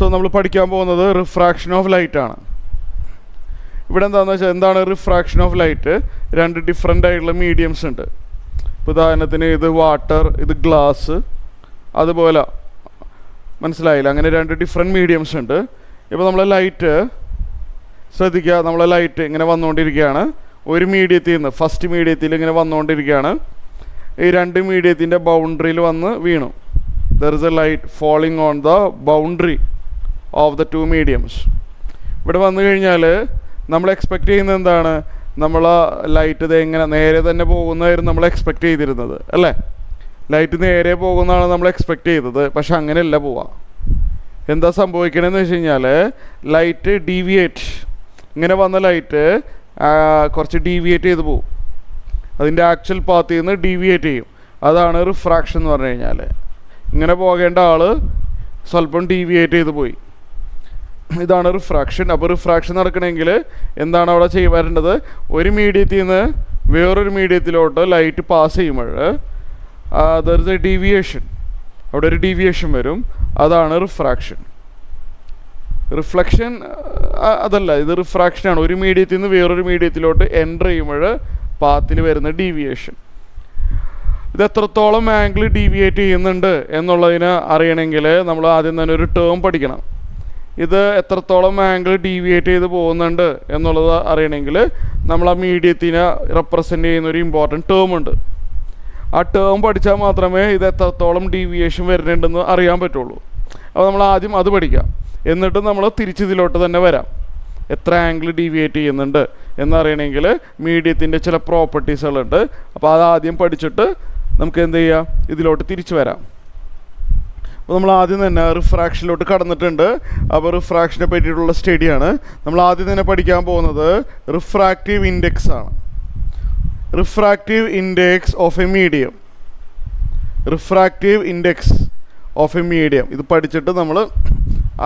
So നമ്മൾ പഠിക്കാൻ പോകുന്നത് റിഫ്രാക്ഷൻ ഓഫ് ലൈറ്റാണ്. ഇവിടെ എന്താണെന്ന് വെച്ചാൽ എന്താണ് റിഫ്രാക്ഷൻ ഓഫ് ലൈറ്റ്? രണ്ട് ഡിഫറെൻ്റ് ആയിട്ടുള്ള മീഡിയംസ് ഉണ്ട്. ഉദാഹരണത്തിന് ഇത് വാട്ടർ, ഇത് ഗ്ലാസ്, അതുപോലെ മനസ്സിലായില്ല? അങ്ങനെ രണ്ട് ഡിഫറെൻറ്റ് മീഡിയംസ് ഉണ്ട്. ഇപ്പോൾ നമ്മളെ ലൈറ്റ് ശ്രദ്ധിക്കുക, നമ്മളെ ലൈറ്റ് ഇങ്ങനെ വന്നുകൊണ്ടിരിക്കുകയാണ്. ഒരു മീഡിയത്തിൽ നിന്ന് ഫസ്റ്റ് മീഡിയത്തിൽ ഇങ്ങനെ വന്നുകൊണ്ടിരിക്കുകയാണ്. ഈ രണ്ട് മീഡിയത്തിൻ്റെ ബൗണ്ടറിയിൽ വന്ന് വീണു. There is A light falling on the boundary of the two mediums. ഇവിടെ വന്നു കഴിഞ്ഞാൽ നമ്മൾ എക്സ്പെക്റ്റ് ചെയ്യുന്നത് എന്താണ്? നമ്മൾ ലൈറ്റ് ഇത് എങ്ങനെ നേരെ തന്നെ പോകുന്നതായിരുന്നു നമ്മൾ എക്സ്പെക്റ്റ് ചെയ്തിരുന്നത്, അല്ലേ? ലൈറ്റ് നേരെ പോകുന്നതാണ് നമ്മൾ എക്സ്പെക്റ്റ് ചെയ്തത്. പക്ഷെ അങ്ങനെയല്ല പോവുക. എന്താ സംഭവിക്കണമെന്ന് വെച്ച് കഴിഞ്ഞാൽ ലൈറ്റ് ഡീവിയേറ്റ്, ഇങ്ങനെ വന്ന ലൈറ്റ് കുറച്ച് ഡീവിയേറ്റ് ചെയ്ത് പോകും. അതിൻ്റെ ആക്ച്വൽ പാത്തിൽ നിന്ന് ഡീവിയേറ്റ് ചെയ്യും. അതാണ് റിഫ്രാക്ഷൻ എന്ന് പറഞ്ഞു കഴിഞ്ഞാൽ. ഇങ്ങനെ പോകേണ്ട ആൾ സ്വല്പം ഡീവിയേറ്റ് ചെയ്ത് പോയി. ഇതാണ് റിഫ്രാക്ഷൻ. അപ്പോൾ റിഫ്രാക്ഷൻ നടക്കണമെങ്കിൽ എന്താണ് അവിടെ വരേണ്ടത്? ഒരു മീഡിയത്തിൽ നിന്ന് വേറൊരു മീഡിയത്തിലോട്ട് ലൈറ്റ് പാസ് ചെയ്യുമ്പോൾ ദർ ഇസ് എ ഡീവിയേഷൻ. അവിടെ ഒരു ഡീവിയേഷൻ വരും. അതാണ് റിഫ്രാക്ഷൻ. റിഫ്ലക്ഷൻ അതല്ല, ഇത് റിഫ്രാക്ഷനാണ്. ഒരു മീഡിയത്തിൽ നിന്ന് വേറൊരു മീഡിയത്തിലോട്ട് എൻ്റർ ചെയ്യുമ്പോൾ പാത്തിൽ വരുന്ന ഡീവിയേഷൻ. ഇത് എത്രത്തോളം ആംഗിൾ ഡീവിയേറ്റ് ചെയ്യുന്നുണ്ട് എന്നുള്ളതിന് അറിയണമെങ്കിൽ നമ്മൾ ആദ്യം തന്നെ ഒരു ടേം പഠിക്കണം. ഇത് എത്രത്തോളം ആംഗിൾ ഡീവിയേറ്റ് ചെയ്ത് പോകുന്നുണ്ട് എന്നുള്ളത് അറിയണമെങ്കിൽ നമ്മൾ ആ മീഡിയത്തിനെ റെപ്രസെൻ്റ് ചെയ്യുന്ന ഒരു ഇമ്പോർട്ടൻറ്റ് ടേം ഉണ്ട്. ആ ടേം പഠിച്ചാൽ മാത്രമേ ഇത് എത്രത്തോളം ഡീവിയേഷൻ വരുന്നുണ്ടെന്ന് അറിയാൻ പറ്റുള്ളൂ. അപ്പോൾ നമ്മൾ ആദ്യം അത് പഠിക്കാം. എന്നിട്ട് നമ്മൾ തിരിച്ചിതിലോട്ട് തന്നെ വരാം. എത്ര ആംഗിൾ ഡീവിയേറ്റ് ചെയ്യുന്നുണ്ട് എന്നറിയണമെങ്കിൽ മീഡിയത്തിൻ്റെ ചില പ്രോപ്പർട്ടീസുകളുണ്ട്. അപ്പോൾ അതാദ്യം പഠിച്ചിട്ട് നമുക്ക് എന്ത് ചെയ്യാം? ഇതിലോട്ട് തിരിച്ചു വരാം. അപ്പോൾ നമ്മൾ ആദ്യം തന്നെ റിഫ്രാക്ഷനിലോട്ട് കടന്നിട്ടുണ്ട്. അപ്പോൾ റിഫ്രാക്ഷനെ പറ്റിയിട്ടുള്ള സ്റ്റഡിയാണ് നമ്മൾ ആദ്യം തന്നെ പഠിക്കാൻ പോകുന്നത്. റിഫ്രാക്റ്റീവ് ഇൻഡെക്സ് ആണ്. Refractive index of A medium. Refractive index of A medium. ഇത് പഠിച്ചിട്ട് നമ്മൾ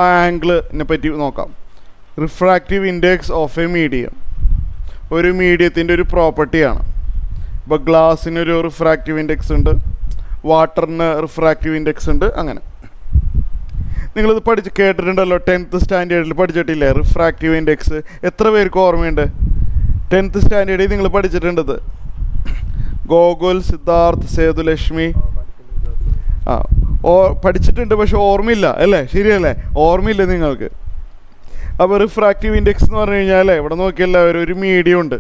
ആ ആംഗിളിനെ പറ്റി നോക്കാം. Refractive index of A medium ഒരു മീഡിയത്തിൻ്റെ ഒരു പ്രോപ്പർട്ടിയാണ്. ഇപ്പോൾ ഗ്ലാസ്സിനൊരു റിഫ്രാക്റ്റീവ് ഇൻഡെക്സ് ഉണ്ട്, വാട്ടറിന് റിഫ്രാക്റ്റീവ് ഇൻഡെക്സ് ഉണ്ട്. അങ്ങനെ നിങ്ങളിത് കേട്ടിട്ടുണ്ടല്ലോ. 10th സ്റ്റാൻഡേർഡിൽ പഠിച്ചിട്ടില്ലേ refractive index? എത്ര പേർക്ക് ഓർമ്മയുണ്ട്? 10th സ്റ്റാൻഡേർഡിൽ നിങ്ങൾ പഠിച്ചിട്ടുണ്ടത്? ഗോകുൽ, സിദ്ധാർത്ഥ്, സേതുലക്ഷ്മി പഠിച്ചിട്ടുണ്ട്. പക്ഷെ ഓർമ്മയില്ല അല്ലേ? ശരിയല്ലേ? ഓർമ്മയില്ല നിങ്ങൾക്ക്. അപ്പോൾ റിഫ്രാക്റ്റീവ് ഇൻഡെക്സ് എന്ന് പറഞ്ഞു കഴിഞ്ഞാൽ ഇവിടെ നോക്കിയല്ല, ഒരു മീഡിയം ഉണ്ട്.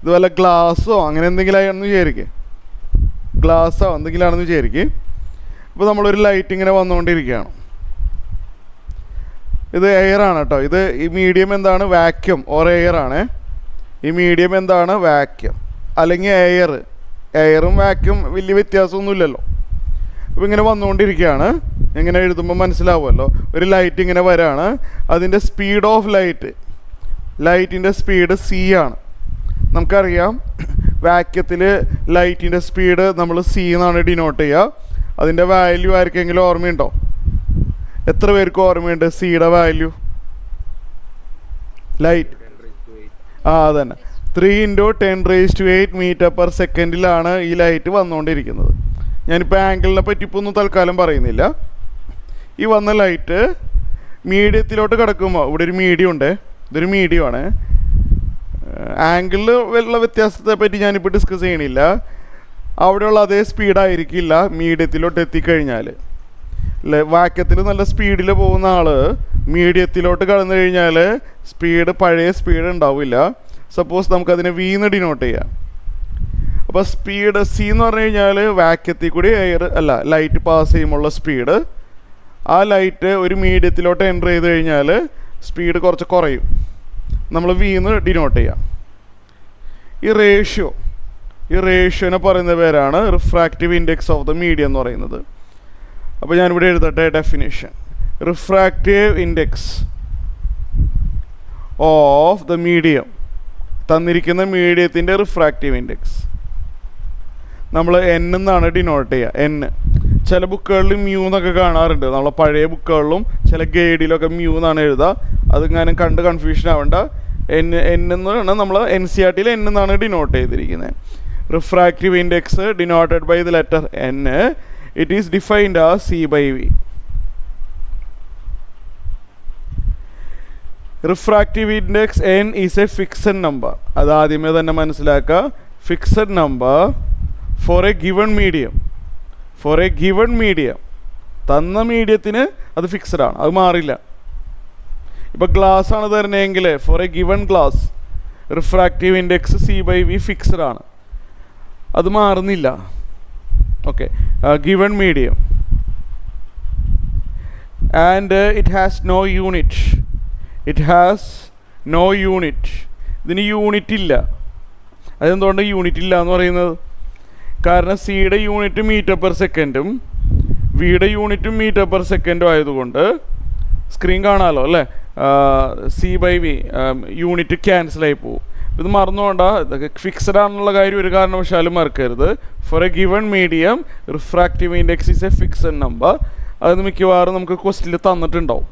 ഇതുപോലെ ഗ്ലാസ്സോ അങ്ങനെ എന്തെങ്കിലും ആണെന്ന് വിചാരിക്കുക, ഗ്ലാസ്സോ എന്തെങ്കിലും ആണെന്ന് വിചാരിക്കുക. ഇപ്പോൾ നമ്മളൊരു ലൈറ്റ് ഇങ്ങനെ വന്നുകൊണ്ടിരിക്കുകയാണ്. ഇത് എയറാണ് കേട്ടോ. ഇത് ഈ മീഡിയം എന്താണ്? വാക്യൂം ഓർ എയർ ആണ്. ഈ മീഡിയം എന്താണ്? വാക്യൂം അല്ലെങ്കിൽ എയർ. എയറും വാക്യൂം വലിയ വ്യത്യാസമൊന്നുമില്ലല്ലോ. അപ്പോൾ ഇങ്ങനെ വന്നുകൊണ്ടിരിക്കുകയാണ്. ഇങ്ങനെ എഴുതുമ്പോൾ മനസ്സിലാവുമല്ലോ. ഒരു ലൈറ്റ് ഇങ്ങനെ വരാണ്. അതിൻ്റെ സ്പീഡ് ഓഫ് ലൈറ്റിൻ്റെ സ്പീഡ് സി ആണ്. നമുക്കറിയാം വാക്യത്തിൽ ലൈറ്റിൻ്റെ സ്പീഡ് നമ്മൾ സി എന്നാണ് ഡിനോട്ട് ചെയ്യുക. അതിൻ്റെ വാല്യൂ ആർക്കെങ്കിലും ഓർമ്മയുണ്ടോ? എത്ര പേർക്ക് ഓർമ്മയുണ്ട് സിയുടെ വാല്യൂ? ലൈറ്റ് അതന്നെ 3 × 10⁸ മീറ്റർ പെർ സെക്കൻഡിലാണ് ഈ ലൈറ്റ് വന്നുകൊണ്ടിരിക്കുന്നത്. ഞാനിപ്പോൾ ആംഗിളിനെ പറ്റി ഇപ്പോൾ ഒന്നും തൽക്കാലം പറയുന്നില്ല. ഈ വന്ന ലൈറ്റ് മീഡിയത്തിലോട്ട് കിടക്കുമ്പോൾ ഇവിടെ ഒരു മീഡിയം ഉണ്ട്. ഇതൊരു മീഡിയമാണ്. ആംഗിളിൽ ഉള്ള വ്യത്യാസത്തെ പറ്റി ഞാനിപ്പോൾ ഡിസ്കസ് ചെയ്യണില്ല. അവിടെയുള്ള അതേ സ്പീഡായിരിക്കില്ല മീഡിയത്തിലോട്ട് എത്തിക്കഴിഞ്ഞാൽ. വാക്യത്തിൽ നല്ല സ്പീഡിൽ പോകുന്ന ആൾ മീഡിയത്തിലോട്ട് കടന്നു കഴിഞ്ഞാൽ പഴയ സ്പീഡ് ഉണ്ടാവില്ല. സപ്പോസ് നമുക്കതിനെ വി എന്ന് ഡിനോട്ട് ചെയ്യാം. അപ്പോൾ സ്പീഡ് സി എന്ന് പറഞ്ഞു കഴിഞ്ഞാൽ വാക്യത്തിൽ കൂടി ലൈറ്റ് പാസ് ചെയ്യുമ്പോഴുള്ള സ്പീഡ്. ആ ലൈറ്റ് ഒരു മീഡിയത്തിലോട്ട് എൻ്റർ ചെയ്ത് കഴിഞ്ഞാൽ സ്പീഡ് കുറച്ച് കുറയും. നമ്മൾ വി എന്ന് ഡിനോട്ട് ചെയ്യാം. ഈ റേഷ്യോനെ പറയുന്ന പേരാണ് refractive index of the medium എന്ന് പറയുന്നത്. അപ്പോൾ ഞാനിവിടെ എഴുതട്ടെ definition. Refractive index of the medium, തന്നിരിക്കുന്ന മീഡിയത്തിൻ്റെ റിഫ്രാക്റ്റീവ് ഇൻഡെക്സ് നമ്മൾ എൻ എന്നാണ് ഡിനോട്ട് ചെയ്യുക. എൻ ചില ബുക്കുകളിൽ മ്യൂ എന്നൊക്കെ കാണാറുണ്ട്. നമ്മളെ പഴയ ബുക്കുകളിലും ചില ഗൈഡിലൊക്കെ മ്യൂ എന്നാണ് എഴുതുക. അതിങ്ങനെ കണ്ട് കൺഫ്യൂഷൻ ആവേണ്ട. എന്നാണ് നമ്മൾ NCERTയിൽ എൻ എന്നാണ് ഡിനോട്ട് ചെയ്തിരിക്കുന്നത്. Refractive index denoted by the letter n. It is defined as C/V. Refractive index n is a fixed number. അത് ആദ്യമേ തന്നെ മനസ്സിലാക്കുക. Fixed number for a given medium. For a given medium, തന്ന മീഡിയത്തിന് അത് fixed ആണ്, അത് മാറില്ല. ഇപ്പോൾ ഗ്ലാസ് ആണ് തരുന്നതെങ്കിൽ for a given glass refractive index c/v fixed ആണ്, അത് മാറുന്നില്ല. Okay, given medium and it has no unit. It has no unit. ഇതിന് യൂണിറ്റ് ഇല്ല. അതെന്തുകൊണ്ട് യൂണിറ്റ് ഇല്ല എന്ന് പറയുന്നത്? കാരണം സിയുടെ യൂണിറ്റ് മീറ്റർ/സെക്കൻഡും വിയുടെ യൂണിറ്റും മീറ്റർ/സെക്കൻഡും ആയതുകൊണ്ട് സ്ക്രീൻ കാണാമല്ലോ അല്ലേ, c/v യൂണിറ്റ് ക്യാൻസലായി പോകും. ഇത് മറന്നുകൊണ്ട, ഫിക്സഡ് ആണെന്നുള്ള കാര്യം ഒരു കാരണവശാലും മറക്കരുത്. For a given medium refractive index is a fixed number. അത് മിക്കവാറും നമുക്ക് ക്വസ്റ്റിൽ തന്നിട്ടുണ്ടാവും.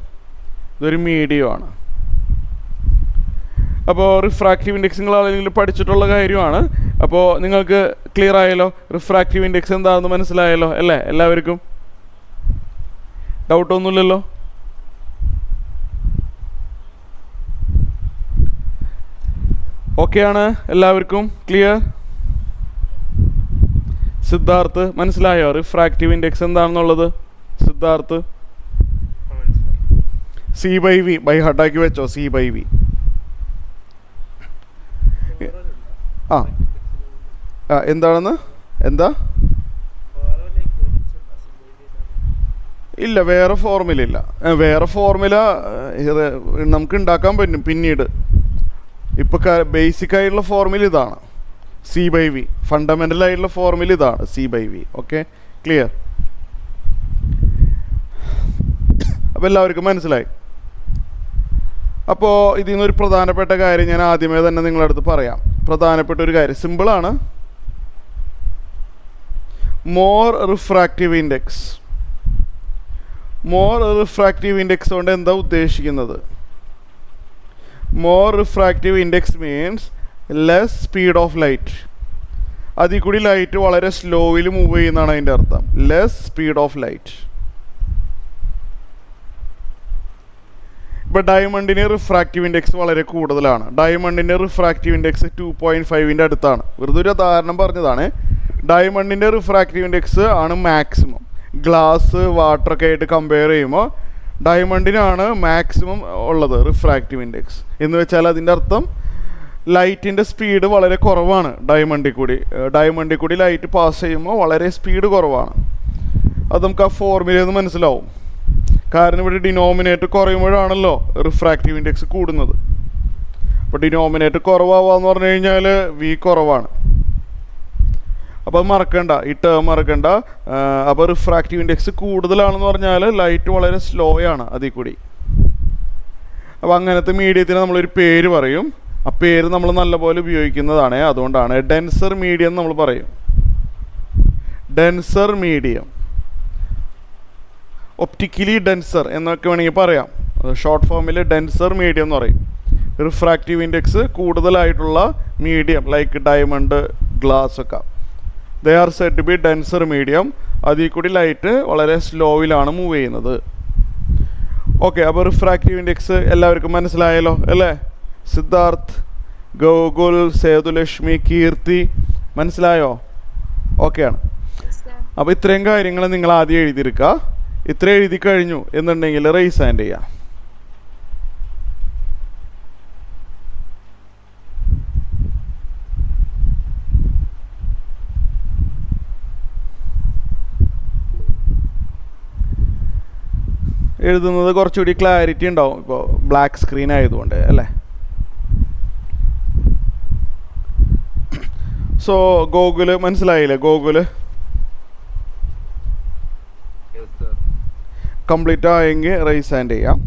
ഇതൊരു മീഡിയമാണ്. അപ്പോൾ റിഫ്രാക്റ്റീവ് ഇൻഡെക്സ് നിങ്ങൾ ആരെങ്കിലും പഠിച്ചിട്ടുള്ള കാര്യമാണ്. അപ്പോൾ നിങ്ങൾക്ക് ക്ലിയർ ആയല്ലോ, റിഫ്രാക്റ്റീവ് ഇൻഡെക്സ് എന്താണെന്ന് മനസ്സിലായല്ലോ അല്ലേ? എല്ലാവർക്കും ഡൗട്ടൊന്നുമില്ലല്ലോ? ഓക്കെയാണ് എല്ലാവർക്കും? ക്ലിയർ? സിദ്ധാർത്ഥ് മനസ്സിലായോ റിഫ്രാക്റ്റീവ് ഇൻഡെക്സ് എന്താണെന്നുള്ളത്? സിദ്ധാർത്ഥ് c/v ബൈ ഹാർട്ടാക്കി വെച്ചോ. c/v എന്താണെന്ന്? എന്താ? ഇല്ല, വേറെ ഫോർമുല ഇല്ല. വേറെ ഫോർമുല നമുക്ക് ഉണ്ടാക്കാൻ പറ്റും പിന്നീട്. ഇപ്പോൾ ബേസിക് ആയിട്ടുള്ള ഫോർമുല ഇതാണ്, c/v. ഫണ്ടമെൻ്റൽ ആയിട്ടുള്ള ഫോർമുല ഇതാണ്, c/v. Okay, clear? അപ്പോൾ എല്ലാവർക്കും മനസ്സിലായി. അപ്പോൾ ഇതിൽ നിന്നൊരു പ്രധാനപ്പെട്ട കാര്യം ഞാൻ ആദ്യമേ തന്നെ നിങ്ങളുടെ അടുത്ത് പറയാം. പ്രധാനപ്പെട്ട ഒരു കാര്യം സിമ്പിളാണ്. More refractive index. More refractive index കൊണ്ട് എന്താ ഉദ്ദേശിക്കുന്നത്? More refractive index means less speed of light. അതിൽ കൂടി ലൈറ്റ് വളരെ സ്ലോയിൽ മൂവ് ചെയ്യുന്നതാണ് അതിൻ്റെ അർത്ഥം. Less speed of light. ഇപ്പോൾ ഡയമണ്ടിന് റിഫ്രാക്റ്റീവ് ഇൻഡെക്സ് വളരെ കൂടുതലാണ്. ഡയമണ്ടിൻ്റെ റിഫ്രാക്റ്റീവ് ഇൻഡെക്സ് 2.5 അടുത്താണ്. വെറുതെ ഒരു ഉദാഹരണം പറഞ്ഞതാണ്. ഡയമണ്ടിൻ്റെ റിഫ്രാക്റ്റീവ് ഇൻഡെക്സ് ആണ് മാക്സിമം. ഗ്ലാസ് വാട്ടറൊക്കെ ആയിട്ട് കമ്പയർ ചെയ്യുമ്പോൾ ഡയമണ്ടിനാണ് മാക്സിമം ഉള്ളത് റിഫ്രാക്റ്റീവ് ഇൻഡെക്സ്. എന്ന് വെച്ചാൽ അതിൻ്റെ അർത്ഥം ലൈറ്റിൻ്റെ സ്പീഡ് വളരെ കുറവാണ് ഡയമണ്ടിൽ കൂടി ലൈറ്റ് പാസ് ചെയ്യുമ്പോൾ വളരെ സ്പീഡ് കുറവാണ്. അത് നമുക്ക് ആ ഫോർമുലയിൽ നിന്ന് മനസ്സിലാവും. കാരണം ഇവിടെ ഡിനോമിനേറ്റർ കുറയുമ്പോഴാണല്ലോ റിഫ്രാക്റ്റീവ് ഇൻഡെക്സ് കൂടുന്നത്. അപ്പോൾ ഡിനോമിനേറ്റർ കുറവാന്ന് പറഞ്ഞു കഴിഞ്ഞാൽ v കുറവാണ്. അപ്പോൾ അത് മറക്കണ്ട, ഈ ടേം മറക്കണ്ട. അപ്പോൾ റിഫ്രാക്റ്റീവ് ഇൻഡെക്സ് കൂടുതലാണെന്ന് പറഞ്ഞാൽ ലൈറ്റ് വളരെ സ്ലോ ആണ് അതിൽ കൂടി. അപ്പോൾ അങ്ങനത്തെ മീഡിയത്തിന് നമ്മളൊരു പേര് പറയും. ആ പേര് നമ്മൾ നല്ലപോലെ ഉപയോഗിക്കുന്നതാണ്. അതുകൊണ്ടാണ് ഡെൻസർ മീഡിയം നമ്മൾ പറയും. ഡെൻസർ മീഡിയം, ഒപ്റ്റിക്കലി ഡെൻസർ എന്നൊക്കെ വേണമെങ്കിൽ പറയാം. ഷോർട്ട് ഫോമിൽ ഡെൻസർ മീഡിയം എന്ന് പറയും. റിഫ്രാക്റ്റീവ് ഇൻഡെക്സ് കൂടുതലായിട്ടുള്ള മീഡിയം ലൈക്ക് ഡയമണ്ട്, ഗ്ലാസ് ഒക്കെ, they are said to be denser medium. അതിൽ കൂടി ലൈറ്റ് വളരെ സ്ലോയിലാണ് മൂവ് ചെയ്യുന്നത്. ഓക്കെ, അപ്പോൾ റിഫ്രാക്റ്റീവ് ഇൻഡെക്സ് എല്ലാവർക്കും മനസ്സിലായല്ലോ അല്ലേ? സിദ്ധാർത്ഥ്, ഗോകുൽ, സേതുലക്ഷ്മി, കീർത്തി മനസ്സിലായോ? ഓക്കെയാണ്. അപ്പോൾ ഇത്രയും കാര്യങ്ങൾ നിങ്ങൾ ആദ്യം എഴുതിയെടുക്കുക. ഇത്ര എഴുതി കഴിഞ്ഞു എന്നുണ്ടെങ്കിൽ റൈസ് ഹാൻഡ് ചെയ്യാം. എഴുതുന്നത് കുറച്ചുകൂടി ക്ലാരിറ്റി ഉണ്ടാവും ഇപ്പോൾ ബ്ലാക്ക് സ്ക്രീൻ ആയതുകൊണ്ട് അല്ലേ? സോ ഗോകുല് മനസ്സിലായില്ലേ? ഗോകുല് കംപ്ലീറ്റ് ആയെങ്കിൽ റൈസ് ഹാൻഡ് ചെയ്യാം.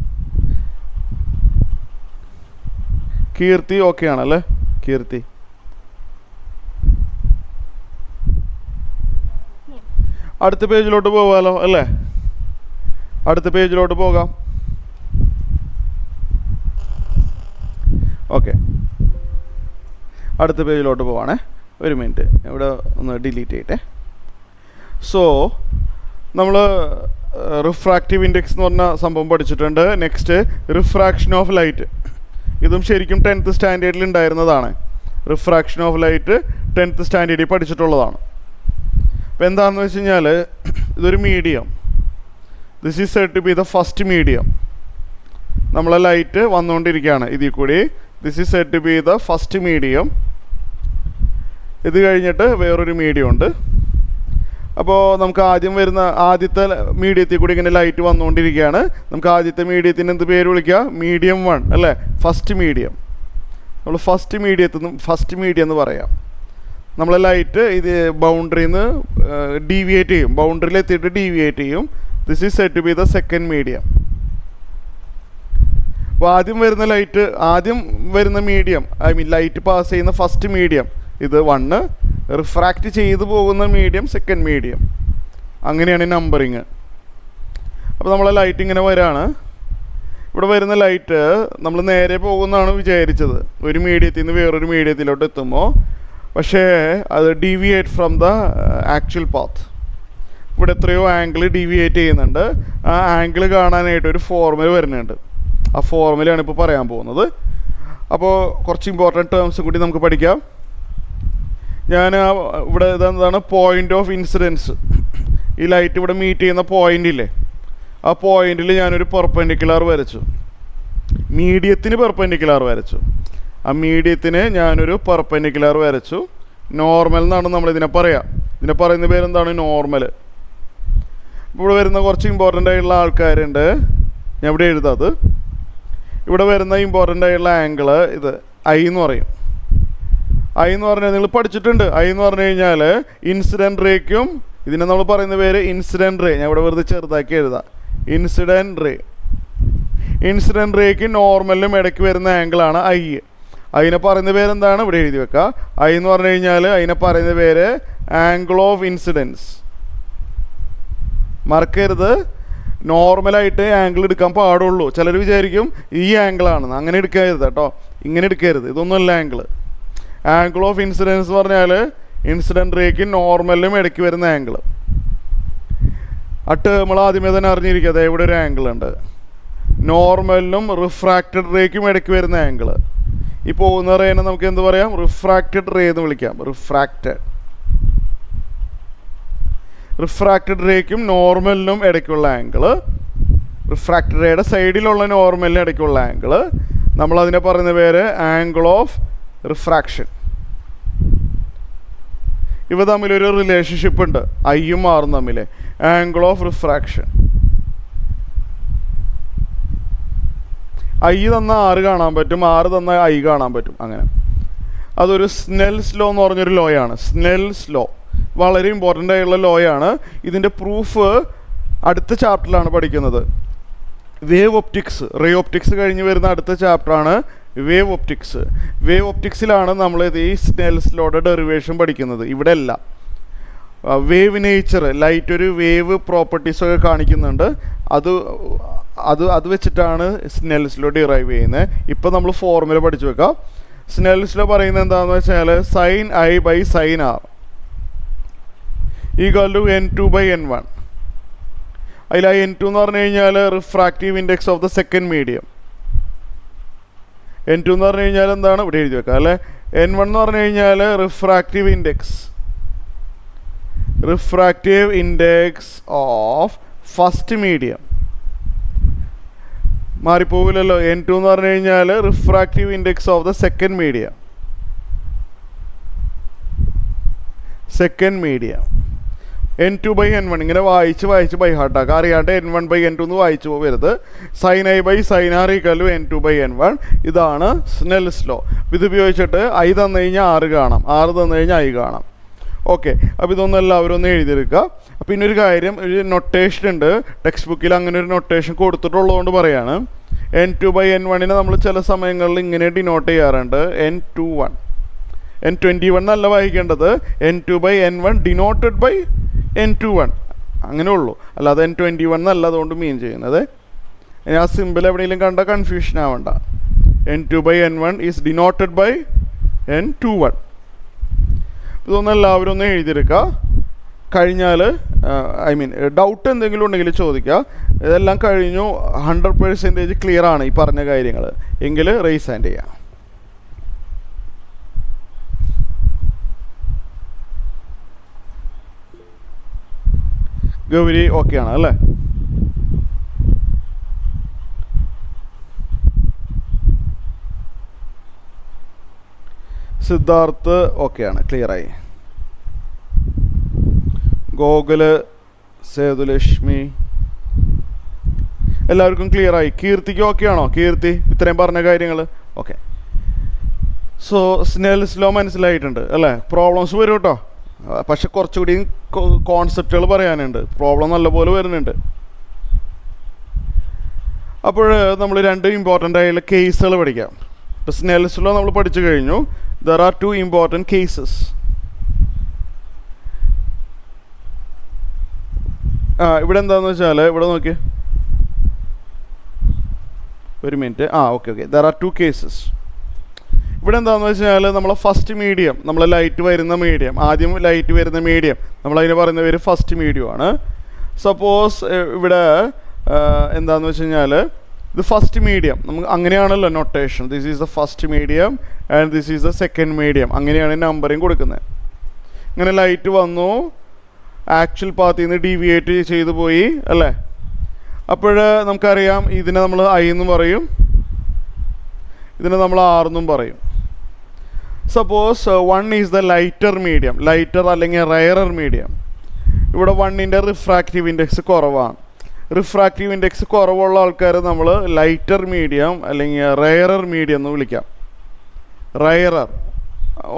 കീർത്തി ഓക്കെ ആണല്ലേ? കീർത്തി അടുത്ത പേജിലോട്ട് പോകാമല്ലോ അല്ലേ? അടുത്ത പേജിലോട്ട് പോകാം. ഓക്കെ, അടുത്ത പേജിലോട്ട് പോവാണേ. ഒരു മിനിറ്റ്, ഇവിടെ ഒന്ന് ഡിലീറ്റ് ചെയ്യട്ടെ. സോ നമ്മൾ റിഫ്രാക്റ്റീവ് ഇൻഡെക്സ് എന്ന് പറഞ്ഞ സംഭവം പഠിച്ചിട്ടുണ്ട്. Next refraction of light. ഇതും ശരിക്കും 10th സ്റ്റാൻഡേർഡിൽ ഉണ്ടായിരുന്നതാണ്. റിഫ്രാക്ഷൻ ഓഫ് ലൈറ്റ് 10th സ്റ്റാൻഡേർഡിൽ പഠിച്ചിട്ടുള്ളതാണ്. അപ്പോൾ എന്താണെന്ന് വെച്ച് കഴിഞ്ഞാൽ ഇതൊരു medium. This is said to be the first medium. നമ്മളെ ലൈറ്റ് വന്നുകൊണ്ടിരിക്കുകയാണ് ഇതിൽ കൂടി. This is said to be the first medium. ഇത് കഴിഞ്ഞിട്ട് വേറൊരു മീഡിയം ഉണ്ട്. അപ്പോൾ നമുക്ക് ആദ്യം വരുന്ന ആദ്യത്തെ മീഡിയത്തിൽ കൂടി ഇങ്ങനെ ലൈറ്റ് വന്നുകൊണ്ടിരിക്കുകയാണ്. നമുക്ക് ആദ്യത്തെ മീഡിയത്തിന് എന്ത് പേര് വിളിക്കുക? മീഡിയം 1 അല്ലേ, ഫസ്റ്റ് മീഡിയം. നമ്മൾ ഫസ്റ്റ് മീഡിയം എന്ന് പറയാം. നമ്മളെ ലൈറ്റ് ഇത് ബൗണ്ടറിയിൽ നിന്ന് ഡീവിയേറ്റ് ചെയ്യും, ബൗണ്ടറിയിൽ എത്തിയിട്ട് ഡീവിയേറ്റ് ചെയ്യും. This is said to be the second medium. അപ്പോൾ ആദ്യം വരുന്ന medium, I mean light pass ചെയ്യുന്ന ഫസ്റ്റ് മീഡിയം ഇത് 1, റിഫ്രാക്റ്റ് ചെയ്തു പോകുന്ന മീഡിയം സെക്കൻഡ് മീഡിയം. അങ്ങനെയാണ് നമ്പറിങ്. അപ്പോൾ നമ്മളെ ലൈറ്റ് ഇങ്ങനെ വരാണ്. ഇവിടെ വരുന്ന ലൈറ്റ് നമ്മൾ നേരെ പോകുന്നതാണ് വിചാരിച്ചത്, ഒരു മീഡിയത്തിൽ നിന്ന് വേറൊരു മീഡിയത്തിലോട്ട് എത്തുമ്പോൾ. പക്ഷേ അത് deviate from the actual path. ഇവിടെ എത്രയോ ആംഗിൾ ഡീവിയേറ്റ് ചെയ്യുന്നുണ്ട്. ആ ആംഗിൾ കാണാനായിട്ട് ഒരു ഫോർമുല വരുന്നുണ്ട്. ആ ഫോർമുലയാണ് ഇപ്പോൾ പറയാൻ പോകുന്നത്. അപ്പോൾ കുറച്ച് ഇമ്പോർട്ടൻറ്റ് ടേംസും കൂടി നമുക്ക് പഠിക്കാം. ഞാൻ ഇവിടെ ഇതെന്താണ്? Point of incidence. ഈ ലൈറ്റ് ഇവിടെ മീറ്റ് ചെയ്യുന്ന പോയിൻ്റില്ലേ, ആ പോയിൻ്റിൽ ഞാനൊരു പെർപെൻഡിക്കുലർ വരച്ചു, മീഡിയത്തിന് പെർപെൻഡിക്കുലർ വരച്ചു. ആ മീഡിയത്തിന് ഞാനൊരു പെർപെൻഡിക്കുലർ വരച്ചു. നോർമൽ എന്നാണ് നമ്മളിതിനെ പറയാം. ഇതിനെ പറയുന്ന പേരെന്താണ്? നോർമൽ. ഇവിടെ വരുന്ന കുറച്ച് ഇമ്പോർട്ടൻ്റ് ആയിട്ടുള്ള ആൾക്കാരുണ്ട്, ഞാൻ ഇവിടെ എഴുതാത്. ഇവിടെ വരുന്ന ഇമ്പോർട്ടൻ്റ് ആയിട്ടുള്ള ആംഗിൾ ഇത് ഐ എന്ന് പറയും. ഐ എന്ന് പറഞ്ഞാൽ നിങ്ങൾ പഠിച്ചിട്ടുണ്ട്. ഐ എന്ന് പറഞ്ഞു കഴിഞ്ഞാൽ ഇൻസിഡൻറ്റ് റേക്കും, ഇതിനെ നമ്മൾ പറയുന്ന പേര് ഇൻസിഡൻറ്റ് റേ. ഞാൻ ഇവിടെ വെറുതെ ചെറുതാക്കി എഴുതാം, ഇൻസിഡൻറ്റ് റേ. ഇൻസിഡൻറ്റ് റേക്ക് നോർമലിനും ഇടയ്ക്ക് വരുന്ന ആംഗിളാണ് ഐ. അതിനെ പറയുന്ന പേരെന്താണ്? ഇവിടെ എഴുതി വെക്കുക. ഐ എന്ന് പറഞ്ഞു കഴിഞ്ഞാൽ അതിനെ പറയുന്ന പേര് ആംഗിൾ ഓഫ് ഇൻസിഡൻസ്. മറക്കരുത്, നോർമലായിട്ട് ആംഗിൾ എടുക്കാൻ പാടുള്ളൂ. ചിലർ വിചാരിക്കും ഈ ആംഗിളാണെന്ന്. അങ്ങനെ എടുക്കരുത് കേട്ടോ, ഇങ്ങനെ എടുക്കരുത്. ഇതൊന്നുമല്ല ആംഗിൾ. ആംഗിൾ ഓഫ് ഇൻസിഡൻസ് എന്ന് പറഞ്ഞാൽ ഇൻസിഡൻറ്റ് റേക്ക് നോർമലിനും ഇടയ്ക്ക് വരുന്ന ആംഗിൾ. ആ ടേം ആദ്യമേ തന്നെ അറിഞ്ഞിരിക്കുക. ഇവിടെ ഒരു ആംഗിൾ ഉണ്ട്. നോർമലിനും റിഫ്രാക്റ്റഡ് റേക്കും ഇടയ്ക്ക് വരുന്ന ആംഗിൾ. ഈ പോകുന്ന റേനെ നമുക്ക് എന്ത് പറയാം? റിഫ്രാക്റ്റഡ് റേ എന്ന് വിളിക്കാം. റിഫ്രാക്റ്റഡ് റേക്കും നോർമലിനും ഇടയ്ക്കുള്ള ആംഗിൾ, റിഫ്രാക്റ്റഡ് റേയുടെ സൈഡിലുള്ള നോർമലിനും ഇടയ്ക്കുള്ള ആംഗിൾ, നമ്മളതിനെ പറയുന്ന പേര് ആംഗിൾ ഓഫ് റിഫ്രാക്ഷൻ. ഇവ തമ്മിലൊരു റിലേഷൻഷിപ്പ് ഉണ്ട്, ഐയും ആറും തമ്മിൽ. Angle of refraction. ഐ തന്ന ആറ് കാണാൻ പറ്റും, ആറ് തന്ന ഐ കാണാൻ പറ്റും. അങ്ങനെ അതൊരു സ്നെൽസ് ലോ എന്ന് പറഞ്ഞൊരു ലോയാണ്. സ്നെൽസ് ലോ വളരെ ഇമ്പോർട്ടൻ്റ് ആയിട്ടുള്ള ലോയാണ്. ഇതിൻ്റെ പ്രൂഫ് അടുത്ത ചാപ്റ്ററിലാണ് പഠിക്കുന്നത്. വേവ് ഒപ്റ്റിക്സ്, റേ ഒപ്റ്റിക്സ് കഴിഞ്ഞ് വരുന്ന അടുത്ത ചാപ്റ്ററാണ് വേവ് ഒപ്റ്റിക്സ്. വേവ് ഒപ്റ്റിക്സിലാണ് നമ്മൾ ഈ സ്നെൽസ് ലോയുടെ ഡെറിവേഷൻ പഠിക്കുന്നത്. ഇവിടെ അല്ല. വേവ് നേച്ചർ, ലൈറ്റ് ഒരു വേവ് പ്രോപ്പർട്ടീസൊക്കെ കാണിക്കുന്നുണ്ട്. അത് വെച്ചിട്ടാണ് സ്നെൽസ് ലോ ഡിറൈവ് ചെയ്യുന്നത്. ഇപ്പോൾ നമ്മൾ ഫോർമുല പഠിച്ചു വെക്കാം. സ്നെൽസ് ലോ പറയുന്നത് എന്താണെന്ന് വെച്ചാൽ sine i by sine r equal to N2/N1. അതിൽ ആ N2 എന്ന് പറഞ്ഞു കഴിഞ്ഞാൽ refractive index of the second medium. N2 എന്ന് പറഞ്ഞു കഴിഞ്ഞാൽ എന്താണ്? ഇവിടെ എഴുതി വെക്കാം അല്ലേ. N1 എന്ന് പറഞ്ഞു കഴിഞ്ഞാൽ refractive index of first medium. മാറിപ്പോവില്ലല്ലോ. N2 എന്ന് പറഞ്ഞു കഴിഞ്ഞാൽ refractive index of the second medium. N2/N1 ഇങ്ങനെ വായിച്ച് ബൈ ഹാർട്ടാക്കുക. അറിയാണ്ട് N1/N2 എന്ന് വായിച്ചു പോകരുത്. Sine i by sine r equal to N2/N1. ഇതാണ് സ്നെൽസ് ലോ. ഇത് ഉപയോഗിച്ചിട്ട് ഐ തന്നു കഴിഞ്ഞാൽ ആറ് കാണാം, ആറ് തന്നു കഴിഞ്ഞാൽ ഐ കാണാം. ഓക്കെ, അപ്പോൾ ഇതൊന്നും എല്ലാവരും ഒന്ന് എഴുതിയെടുക്കുക. പിന്നെ ഒരു കാര്യം, ഒരു നൊട്ടേഷൻ ഉണ്ട് ടെക്സ്റ്റ് ബുക്കിൽ. അങ്ങനെ ഒരു നൊട്ടേഷൻ കൊടുത്തിട്ടുള്ളതുകൊണ്ട് പറയാണ്. N2/N1 നമ്മൾ ചില സമയങ്ങളിൽ ഇങ്ങനെ ഡിനോട്ട് ചെയ്യാറുണ്ട്. N21 N21 എന്നല്ല വായിക്കേണ്ടത്. N2/N1 ഡിനോട്ടഡ് ബൈ N21 അങ്ങനെ ഉള്ളൂ. അല്ലാതെ N21 എന്നല്ല അതുകൊണ്ട് മീൻ ചെയ്യുന്നത്. ആ സിമ്പിൾ എവിടെയെങ്കിലും കണ്ട കൺഫ്യൂഷൻ ആവണ്ട. N2/N1 is denoted by N21. ഇതൊന്നും എല്ലാവരും ഒന്ന് എഴുതിയെടുക്കുക. കഴിഞ്ഞാൽ ഐ മീൻ ഡൗട്ട് എന്തെങ്കിലും ഉണ്ടെങ്കിൽ ചോദിക്കുക. ഇതെല്ലാം കഴിഞ്ഞു, 100% ക്ലിയർ ആണ് ഈ പറഞ്ഞ കാര്യങ്ങൾ എങ്കിൽ റേസ് ഹാൻഡ് ചെയ്യാം. ഗൗരി ഓക്കെ ആണ് അല്ലേ? സിദ്ധാർത്ഥ് ഓക്കെയാണ്, ക്ലിയറായി. ഗോകുല്, സേതുലക്ഷ്മി എല്ലാവർക്കും ക്ലിയറായി. കീർത്തിക്ക് ഓക്കെ ആണോ? കീർത്തി ഇത്രയും പറഞ്ഞ കാര്യങ്ങൾ ഓക്കെ. സോ സ്നെൽസ് ലോ മനസ്സിലായിട്ടുണ്ട് അല്ലേ? പ്രോബ്ലംസ് വരും കേട്ടോ, പക്ഷെ കുറച്ചുകൂടി കോൺസെപ്റ്റുകൾ പറയാനുണ്ട്. പ്രോബ്ലം നല്ലപോലെ വരുന്നുണ്ട്. അപ്പോൾ നമ്മൾ 2 ഇമ്പോർട്ടൻ്റ് ആയുള്ള കേസുകൾ പഠിക്കാം. ഇപ്പോൾ സ്നെൽസ് ലോ നമ്മൾ പഠിച്ചു കഴിഞ്ഞു. There are 2 important cases. ഇവിടെ എന്താണെന്ന് വെച്ചാൽ ഇവിടെ നോക്കി, ഒരു minute. Okay. There are 2 cases. ഇവിടെ എന്താണെന്ന് വെച്ചാൽ നമ്മളെ ഫസ്റ്റ് മീഡിയം, നമ്മളെ ലൈറ്റ് വരുന്ന മീഡിയം, ആദ്യം ലൈറ്റ് വരുന്ന മീഡിയം നമ്മളതിന് പറയുന്ന പേര് ഫസ്റ്റ് മീഡിയം ആണ്. സപ്പോസ് ഇവിടെ എന്താണെന്ന് വെച്ച് കഴിഞ്ഞാൽ ഇത് ഫസ്റ്റ് മീഡിയം, നമുക്ക് അങ്ങനെയാണല്ലോ notation. This is the first medium and this is the second medium, അങ്ങനെയാണ് നമ്പറിങ് കൊടുക്കുന്നത്. ഇങ്ങനെ ലൈറ്റ് വന്നു, ആക്ച്വൽ പാത്തിൽ നിന്ന് ഡീവിയേറ്റ് ചെയ്തു പോയി അല്ലേ? അപ്പോൾ നമുക്കറിയാം ഇതിനെ നമ്മൾ ഐ എന്നും പറയും, ഇതിനെ നമ്മൾ ആർ എന്നും പറയും. Suppose 1 is the lighter medium, lighter അല്ലെങ്കിൽ റയറർ മീഡിയം. ഇവിടെ 1ൻ്റെ റിഫ്രാക്റ്റീവ് ഇൻഡെക്സ് കുറവാണ്. റിഫ്രാക്റ്റീവ് ഇൻഡെക്സ് കുറവുള്ള ആൾക്കാർ നമ്മൾ ലൈറ്റർ മീഡിയം അല്ലെങ്കിൽ റയറർ മീഡിയം എന്ന് വിളിക്കാം. റയറർ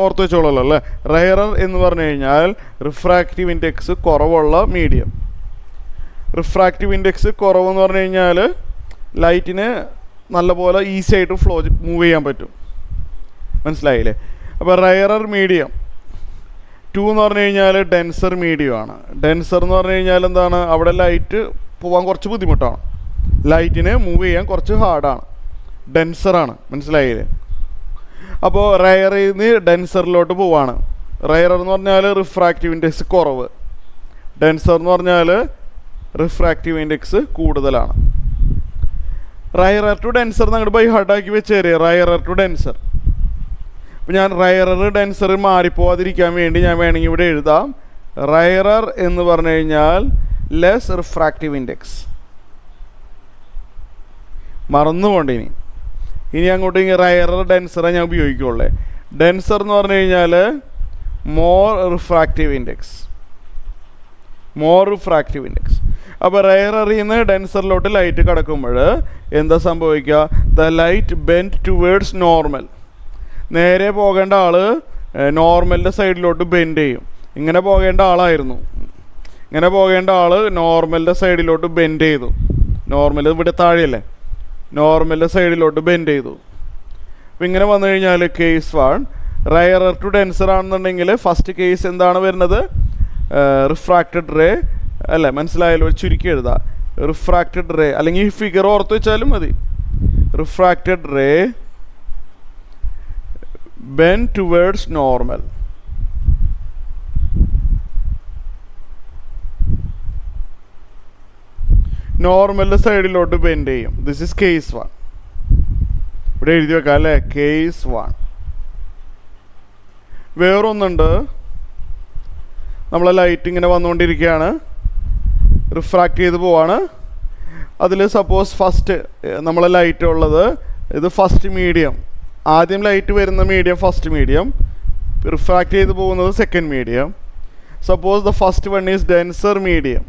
ഓർത്ത് വെച്ചോളല്ലോ അല്ലേ? റയറർ എന്ന് പറഞ്ഞു കഴിഞ്ഞാൽ റിഫ്രാക്റ്റീവ് ഇൻഡെക്സ് കുറവുള്ള മീഡിയം. റിഫ്രാക്റ്റീവ് ഇൻഡെക്സ് കുറവെന്ന് പറഞ്ഞു കഴിഞ്ഞാൽ ലൈറ്റിന് നല്ലപോലെ ഈസി ആയിട്ട് മൂവ് ചെയ്യാൻ പറ്റും. മനസ്സിലായില്ലേ? അപ്പോൾ റയറർ മീഡിയം 2 എന്ന് പറഞ്ഞു കഴിഞ്ഞാൽ ഡെൻസർ മീഡിയമാണ്. ഡെൻസർ എന്ന് പറഞ്ഞു കഴിഞ്ഞാൽ എന്താണ്? അവിടെ ലൈറ്റ് പോകാൻ കുറച്ച് ബുദ്ധിമുട്ടാണ്, ലൈറ്റിന് മൂവ് ചെയ്യാൻ കുറച്ച് ഹാർഡാണ്, ഡെൻസറാണ്. മനസ്സിലായില്ലേ? അപ്പോൾ റയറിൽ നിന്ന് ഡെൻസറിലോട്ട് പോവാണ്. റയറർ എന്ന് പറഞ്ഞാൽ റിഫ്രാക്റ്റീവ് ഇൻഡെക്സ് കുറവ്, ഡെൻസർ എന്ന് പറഞ്ഞാൽ റിഫ്രാക്റ്റീവ് ഇൻഡെക്സ് കൂടുതലാണ്. റയറർ ടു ഡെൻസർ അങ്ങോട്ട് ബൈ ഹാർഡാക്കി വെച്ചേരെ, റയറർ ടു ഡെൻസർ. അപ്പോൾ ഞാൻ റയറർ ഡെൻസർ മാറിപ്പോവാതിരിക്കാൻ വേണ്ടി ഞാൻ വേണമെങ്കിൽ ഇവിടെ എഴുതാം, റയറർ എന്ന് പറഞ്ഞു കഴിഞ്ഞാൽ ലെസ് റിഫ്രാക്റ്റീവ് ഇൻഡെക്സ്. മറന്നുകൊണ്ട് ഇനി അങ്ങോട്ട് റയറർ ഡെൻസറെ ഞാൻ ഉപയോഗിക്കുള്ളേ. ഡെൻസർ എന്ന് പറഞ്ഞു കഴിഞ്ഞാൽ more refractive index, more refractive index. അപ്പോൾ റയറിൽ നിന്ന് ഡെൻസറിലോട്ട് ലൈറ്റ് കിടക്കുമ്പോൾ എന്താ സംഭവിക്കുക? The light bend towards normal. നേരെ പോകേണ്ട ആൾ നോർമലിൻ്റെ സൈഡിലോട്ട് ബെൻഡ് ചെയ്യും. ഇങ്ങനെ പോകേണ്ട ആളായിരുന്നു, ഇങ്ങനെ പോകേണ്ട ആൾ നോർമലിൻ്റെ സൈഡിലോട്ട് ബെൻഡ് ചെയ്തു. നോർമൽ ഇവിടെ താഴെയല്ലേ, നോർമലിൻ്റെ സൈഡിലോട്ട് ബെൻഡ് ചെയ്തു. അപ്പോൾ ഇങ്ങനെ വന്നു കഴിഞ്ഞാൽ കേസ് 1 റയറർ ടു ഡെൻസർ ആണെന്നുണ്ടെങ്കിൽ ഫസ്റ്റ് കേസ് എന്താണ് വരുന്നത്? റിഫ്രാക്റ്റഡ് റേ അല്ലേ? മനസ്സിലായാലും ചുരുക്കി എഴുതാം, റിഫ്രാക്റ്റഡ് റേ, അല്ലെങ്കിൽ ഈ ഫിഗർ ഓർത്ത് വെച്ചാലും മതി. Refracted ray bend towards normal. നോർമലിൻ്റെ സൈഡിലോട്ട് ബെൻഡ് ചെയ്യും. This is case 1. ഇവിടെ എഴുതി വെക്കാം അല്ലേ? കേസ് 1. വേറൊന്നുണ്ട്, നമ്മളെ ലൈറ്റ് ഇങ്ങനെ വന്നുകൊണ്ടിരിക്കുകയാണ്, റിഫ്രാക്റ്റ് ചെയ്ത് പോവാണ്. അതിൽ സപ്പോസ് ഫസ്റ്റ് നമ്മളെ ലൈറ്റ് ഉള്ളത് ഇത് ഫസ്റ്റ് മീഡിയം, ആദ്യം ലൈറ്റ് വരുന്ന മീഡിയം ഫസ്റ്റ് മീഡിയം, റിഫ്രാക്റ്റ് ചെയ്ത് പോകുന്നത് second medium. Suppose the first one is denser medium.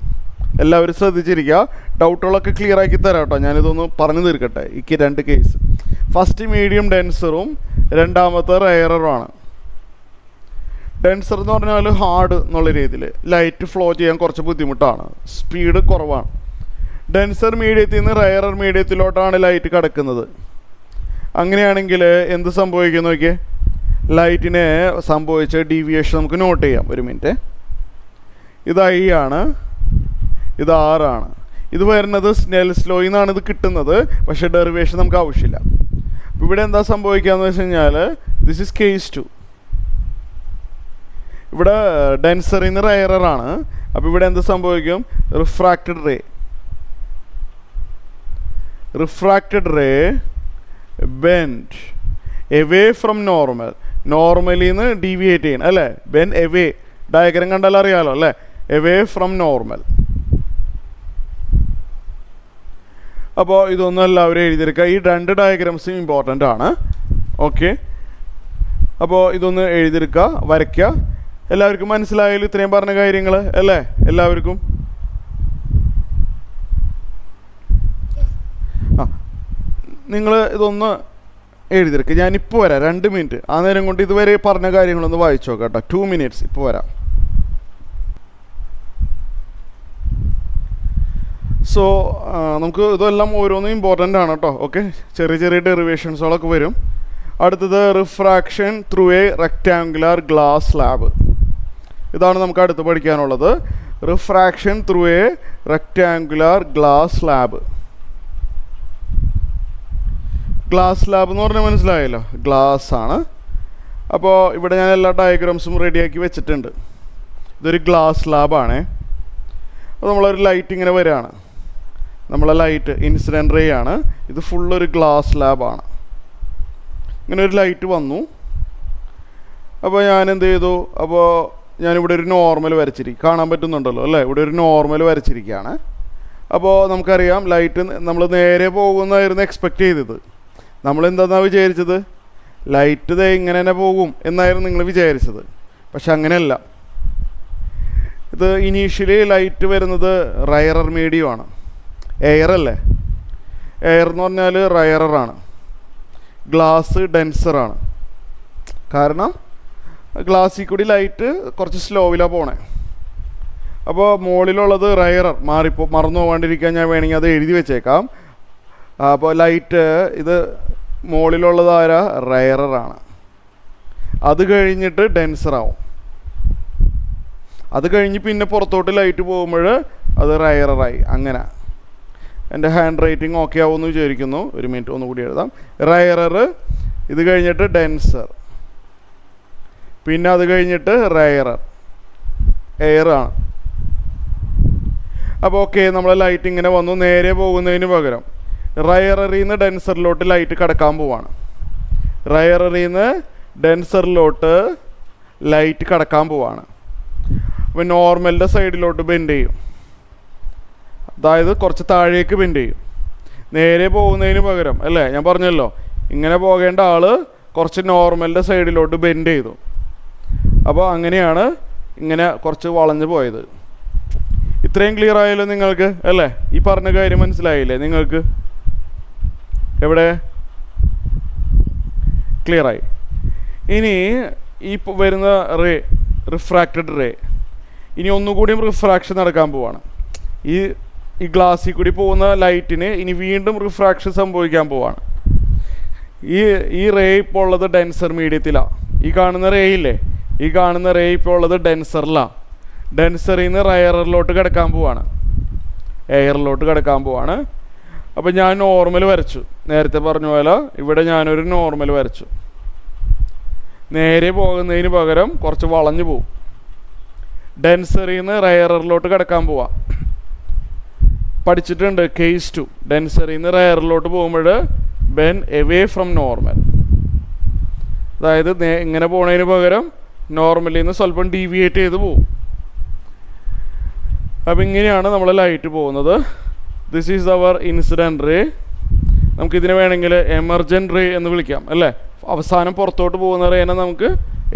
എല്ലാവരും ശ്രദ്ധിച്ചിരിക്കുക, ഡൗട്ടുകളൊക്കെ ക്ലിയർ ആക്കി തരാം കേട്ടോ. ഞാനിതൊന്ന് പറഞ്ഞു തീർക്കട്ടെ. ഈ 2 കേസ്, ഫസ്റ്റ് മീഡിയം ഡെൻസറും രണ്ടാമത്തെ റയററുമാണ്. ഡെൻസർ എന്ന് പറഞ്ഞാൽ ഹാർഡ് എന്നുള്ള രീതിയിൽ ലൈറ്റ് ഫ്ലോ ചെയ്യാൻ കുറച്ച് ബുദ്ധിമുട്ടാണ്, സ്പീഡ് കുറവാണ്. ഡെൻസർ മീഡിയത്തിൽ നിന്ന് റയറർ മീഡിയത്തിലോട്ടാണ് ലൈറ്റ് കിടക്കുന്നത്. അങ്ങനെയാണെങ്കിൽ എന്ത് സംഭവിക്കും നോക്കിയേ? ലൈറ്റിനെ സംഭവിച്ച ഡീവിയേഷൻ നമുക്ക് നോട്ട് ചെയ്യാം. ഒരു മിനിറ്റ്. ഇത് I ആണ്, ഇത് R ആണ്. ഇത് വരുന്നത് സ്നെൽസ് ലോയിൽ നിന്നാണ് ഇത് കിട്ടുന്നത്, പക്ഷേ ഡെറിവേഷൻ നമുക്ക് ആവശ്യമില്ല. അപ്പോൾ ഇവിടെ എന്താ സംഭവിക്കുകയെന്ന് വെച്ച് കഴിഞ്ഞാൽ ദിസ് ഈസ് കേസ് 2. ഇവിടെ ഡെൻസറിൽ നിന്ന് റയററാണ്, അപ്പോൾ ഇവിടെ എന്ത് സംഭവിക്കും? Refracted ray bend away from നോർമലിൽ നിന്ന് ഡീവിയേറ്റ് ചെയ്യണം അല്ലേ? ബെൻഡ് എവേ, ഡയഗ്രം കണ്ടാൽ അറിയാലോ അല്ലേ? Away from normal. അപ്പോൾ ഇതൊന്നും എല്ലാവരും എഴുതിയെടുക്കുക. ഈ 2 ഡയഗ്രാംസും ഇമ്പോർട്ടൻ്റ് ആണ്. ഓക്കെ, അപ്പോൾ ഇതൊന്ന് എഴുതിയെടുക്കുക, വരയ്ക്കുക. എല്ലാവർക്കും മനസ്സിലായാലും ഇത്രയും പറഞ്ഞ കാര്യങ്ങൾ അല്ലേ? എല്ലാവർക്കും നിങ്ങൾ ഇതൊന്ന് എഴുതിയെടുക്കുക. ഞാനിപ്പോൾ വരാം, 2 മിനിറ്റ്. ആ നേരം കൊണ്ട് ഇതുവരെ പറഞ്ഞ കാര്യങ്ങളൊന്ന് വായിച്ചു നോക്കാം കേട്ടോ. 2 മിനിറ്റ്സ്, ഇപ്പോൾ വരാം. സോ നമുക്ക് ഇതെല്ലാം ഓരോന്നും ഇമ്പോർട്ടൻ്റ് ആണ് കേട്ടോ. ഓക്കെ, ചെറിയ ചെറിയ ഡെറിവേഷൻസുകളൊക്കെ വരും. അടുത്തത് refraction through A rectangular glass slab. ഇതാണ് നമുക്ക് അടുത്ത് പഠിക്കാനുള്ളത്. Refraction through A rectangular glass slab. Glass slab എന്ന് പറഞ്ഞാൽ മനസ്സിലായല്ലോ, ഗ്ലാസ് ആണ്. അപ്പോൾ ഇവിടെ ഞാൻ എല്ലാ ഡയഗ്രാംസും റെഡിയാക്കി വെച്ചിട്ടുണ്ട്. ഇതൊരു ഗ്ലാസ് സ്ലാബാണ്. അപ്പോൾ നമ്മളൊരു ലൈറ്റ് ഇങ്ങനെ വരികയാണ്. നമ്മളെ ലൈറ്റ് ഇൻസിഡൻറ്റ് റേ ആണ്. ഇത് ഫുള്ളൊരു ഗ്ലാസ് സ്ലാബാണ്. ഇങ്ങനെ ഒരു ലൈറ്റ് വന്നു. അപ്പോൾ ഞാൻ എന്ത് ചെയ്തു? അപ്പോൾ ഞാനിവിടെ ഒരു നോർമൽ വരച്ചിരിക്കും, കാണാൻ പറ്റുന്നുണ്ടല്ലോ അല്ലേ? ഇവിടെ ഒരു നോർമൽ വരച്ചിരിക്കുകയാണ്. അപ്പോൾ നമുക്കറിയാം ലൈറ്റ് നമ്മൾ നേരെ പോകുന്നതായിരുന്നു എക്സ്പെക്റ്റ് ചെയ്തത്. നമ്മളെന്താണെന്നാണ് വിചാരിച്ചത്? ലൈറ്റ് ദേ ഇങ്ങനെ തന്നെ പോകും എന്നായിരുന്നു നിങ്ങൾ വിചാരിച്ചത്. പക്ഷെ അങ്ങനെയല്ല. ഇത് ഇനീഷ്യലി ലൈറ്റ് വരുന്നത് റയറർ മീഡിയമാണ്. എയർ അല്ലേ? എയർ എന്ന് പറഞ്ഞാൽ റയറാണ്. ഗ്ലാസ് ഡെൻസറാണ്. കാരണം ഗ്ലാസ്സിൽ കൂടി ലൈറ്റ് കുറച്ച് സ്ലോവിലാണ് പോണേ. അപ്പോൾ മുകളിലുള്ളത് റയറർ. മറന്നു പോകാണ്ടിരിക്കാൻ ഞാൻ വേണമെങ്കിൽ അത് എഴുതി വെച്ചേക്കാം. അപ്പോൾ ലൈറ്റ് ഇത് മുകളിലുള്ളത് ആരാ? റയറാണ്. അത് കഴിഞ്ഞിട്ട് ഡെൻസറാവും. അത് കഴിഞ്ഞ് പിന്നെ പുറത്തോട്ട് ലൈറ്റ് പോകുമ്പോൾ അത് റയറായി. അങ്ങനെ എൻ്റെ ഹാൻഡ് റൈറ്റിംഗ് ഓക്കെ ആവുമെന്ന് വിചാരിക്കുന്നു. ഒരു മിനിറ്റ് ഒന്നുകൂടി എഴുതാം. റയറർ, ഇത് കഴിഞ്ഞിട്ട് ഡെൻസർ, പിന്നെ അത് കഴിഞ്ഞിട്ട് റയറർ, എയറാണ്. അപ്പോൾ ഓക്കെ, നമ്മളെ ലൈറ്റ് ഇങ്ങനെ വന്നു. നേരെ പോകുന്നതിന് പകരം റയറിൽ നിന്ന് ഡെൻസറിലോട്ട് ലൈറ്റ് കടക്കാൻ പോവാണ്. റയറിൽ നിന്ന് ഡെൻസറിലോട്ട് ലൈറ്റ് കടക്കാൻ പോവാണ്. അപ്പോൾ നോർമലിൻ്റെ സൈഡിലോട്ട് ബെൻഡ് ചെയ്യും. അതായത് കുറച്ച് താഴേക്ക് ബെൻഡ് ചെയ്യും. നേരെ പോകുന്നതിന് പകരം അല്ലേ? ഞാൻ പറഞ്ഞല്ലോ, ഇങ്ങനെ പോകേണ്ട ആൾ കുറച്ച് നോർമലിൻ്റെ സൈഡിലോട്ട് ബെൻഡ് ചെയ്തു. അപ്പോൾ അങ്ങനെയാണ് ഇങ്ങനെ കുറച്ച് വളഞ്ഞു പോയത്. ഇത്രയും ക്ലിയർ ആയല്ലോ നിങ്ങൾക്ക് അല്ലേ? ഈ പറഞ്ഞ കാര്യം മനസ്സിലായില്ലേ നിങ്ങൾക്ക്? എവിടെ ക്ലിയറായി? ഇനി ഈ വരുന്ന റേ, റിഫ്രാക്റ്റഡ് റേ, ഇനി ഒന്നുകൂടിയും റിഫ്രാക്ഷൻ നടക്കാൻ പോവാണ്. ഈ ഗ്ലാസ്സിൽ കൂടി പോകുന്ന ലൈറ്റിന് ഇനി വീണ്ടും റിഫ്രാക്ഷൻ സംഭവിക്കാൻ പോവാണ്. ഈ റേ ഇപ്പോൾ ഉള്ളത് ഡെൻസർ മീഡിയത്തിലാണ്. ഈ കാണുന്ന റേ ഇല്ലേ? ഈ കാണുന്ന റേ ഇപ്പോൾ ഉള്ളത് ഡെൻസറിലാണ്. ഡെൻസറിൽ നിന്ന് റയറിലോട്ട് കിടക്കാൻ പോവാണ്, എയറിലോട്ട് കിടക്കാൻ പോവാണ്. അപ്പോൾ ഞാൻ നോർമൽ വരച്ചു. നേരത്തെ പറഞ്ഞ പോലെ ഇവിടെ ഞാനൊരു നോർമൽ വരച്ചു. നേരെ പോകുന്നതിന് പകരം കുറച്ച് വളഞ്ഞു പോവും. ഡെൻസറിൽ നിന്ന് റയറിലോട്ട് കിടക്കാൻ പോവാം. പഠിച്ചിട്ടുണ്ട് കേസ് 2. ഡെൻസറിൽ നിന്ന് റയറിലോട്ട് പോകുമ്പോൾ ബെൻ എവേ ഫ്രം നോർമൽ. അതായത് ഇങ്ങനെ പോണതിന് പകരം നോർമലിൽ നിന്ന് സ്വല്പം ഡീവിയേറ്റ് ചെയ്ത് പോവും. അപ്പം ഇങ്ങനെയാണ് നമ്മൾ ലൈറ്റ് പോകുന്നത്. This is our incident ray. നമുക്കിതിനെ വേണമെങ്കിൽ എമർജൻറ്റ് റേ എന്ന് വിളിക്കാം അല്ലേ? അവസാനം പുറത്തോട്ട് പോകുന്ന റേനെ നമുക്ക്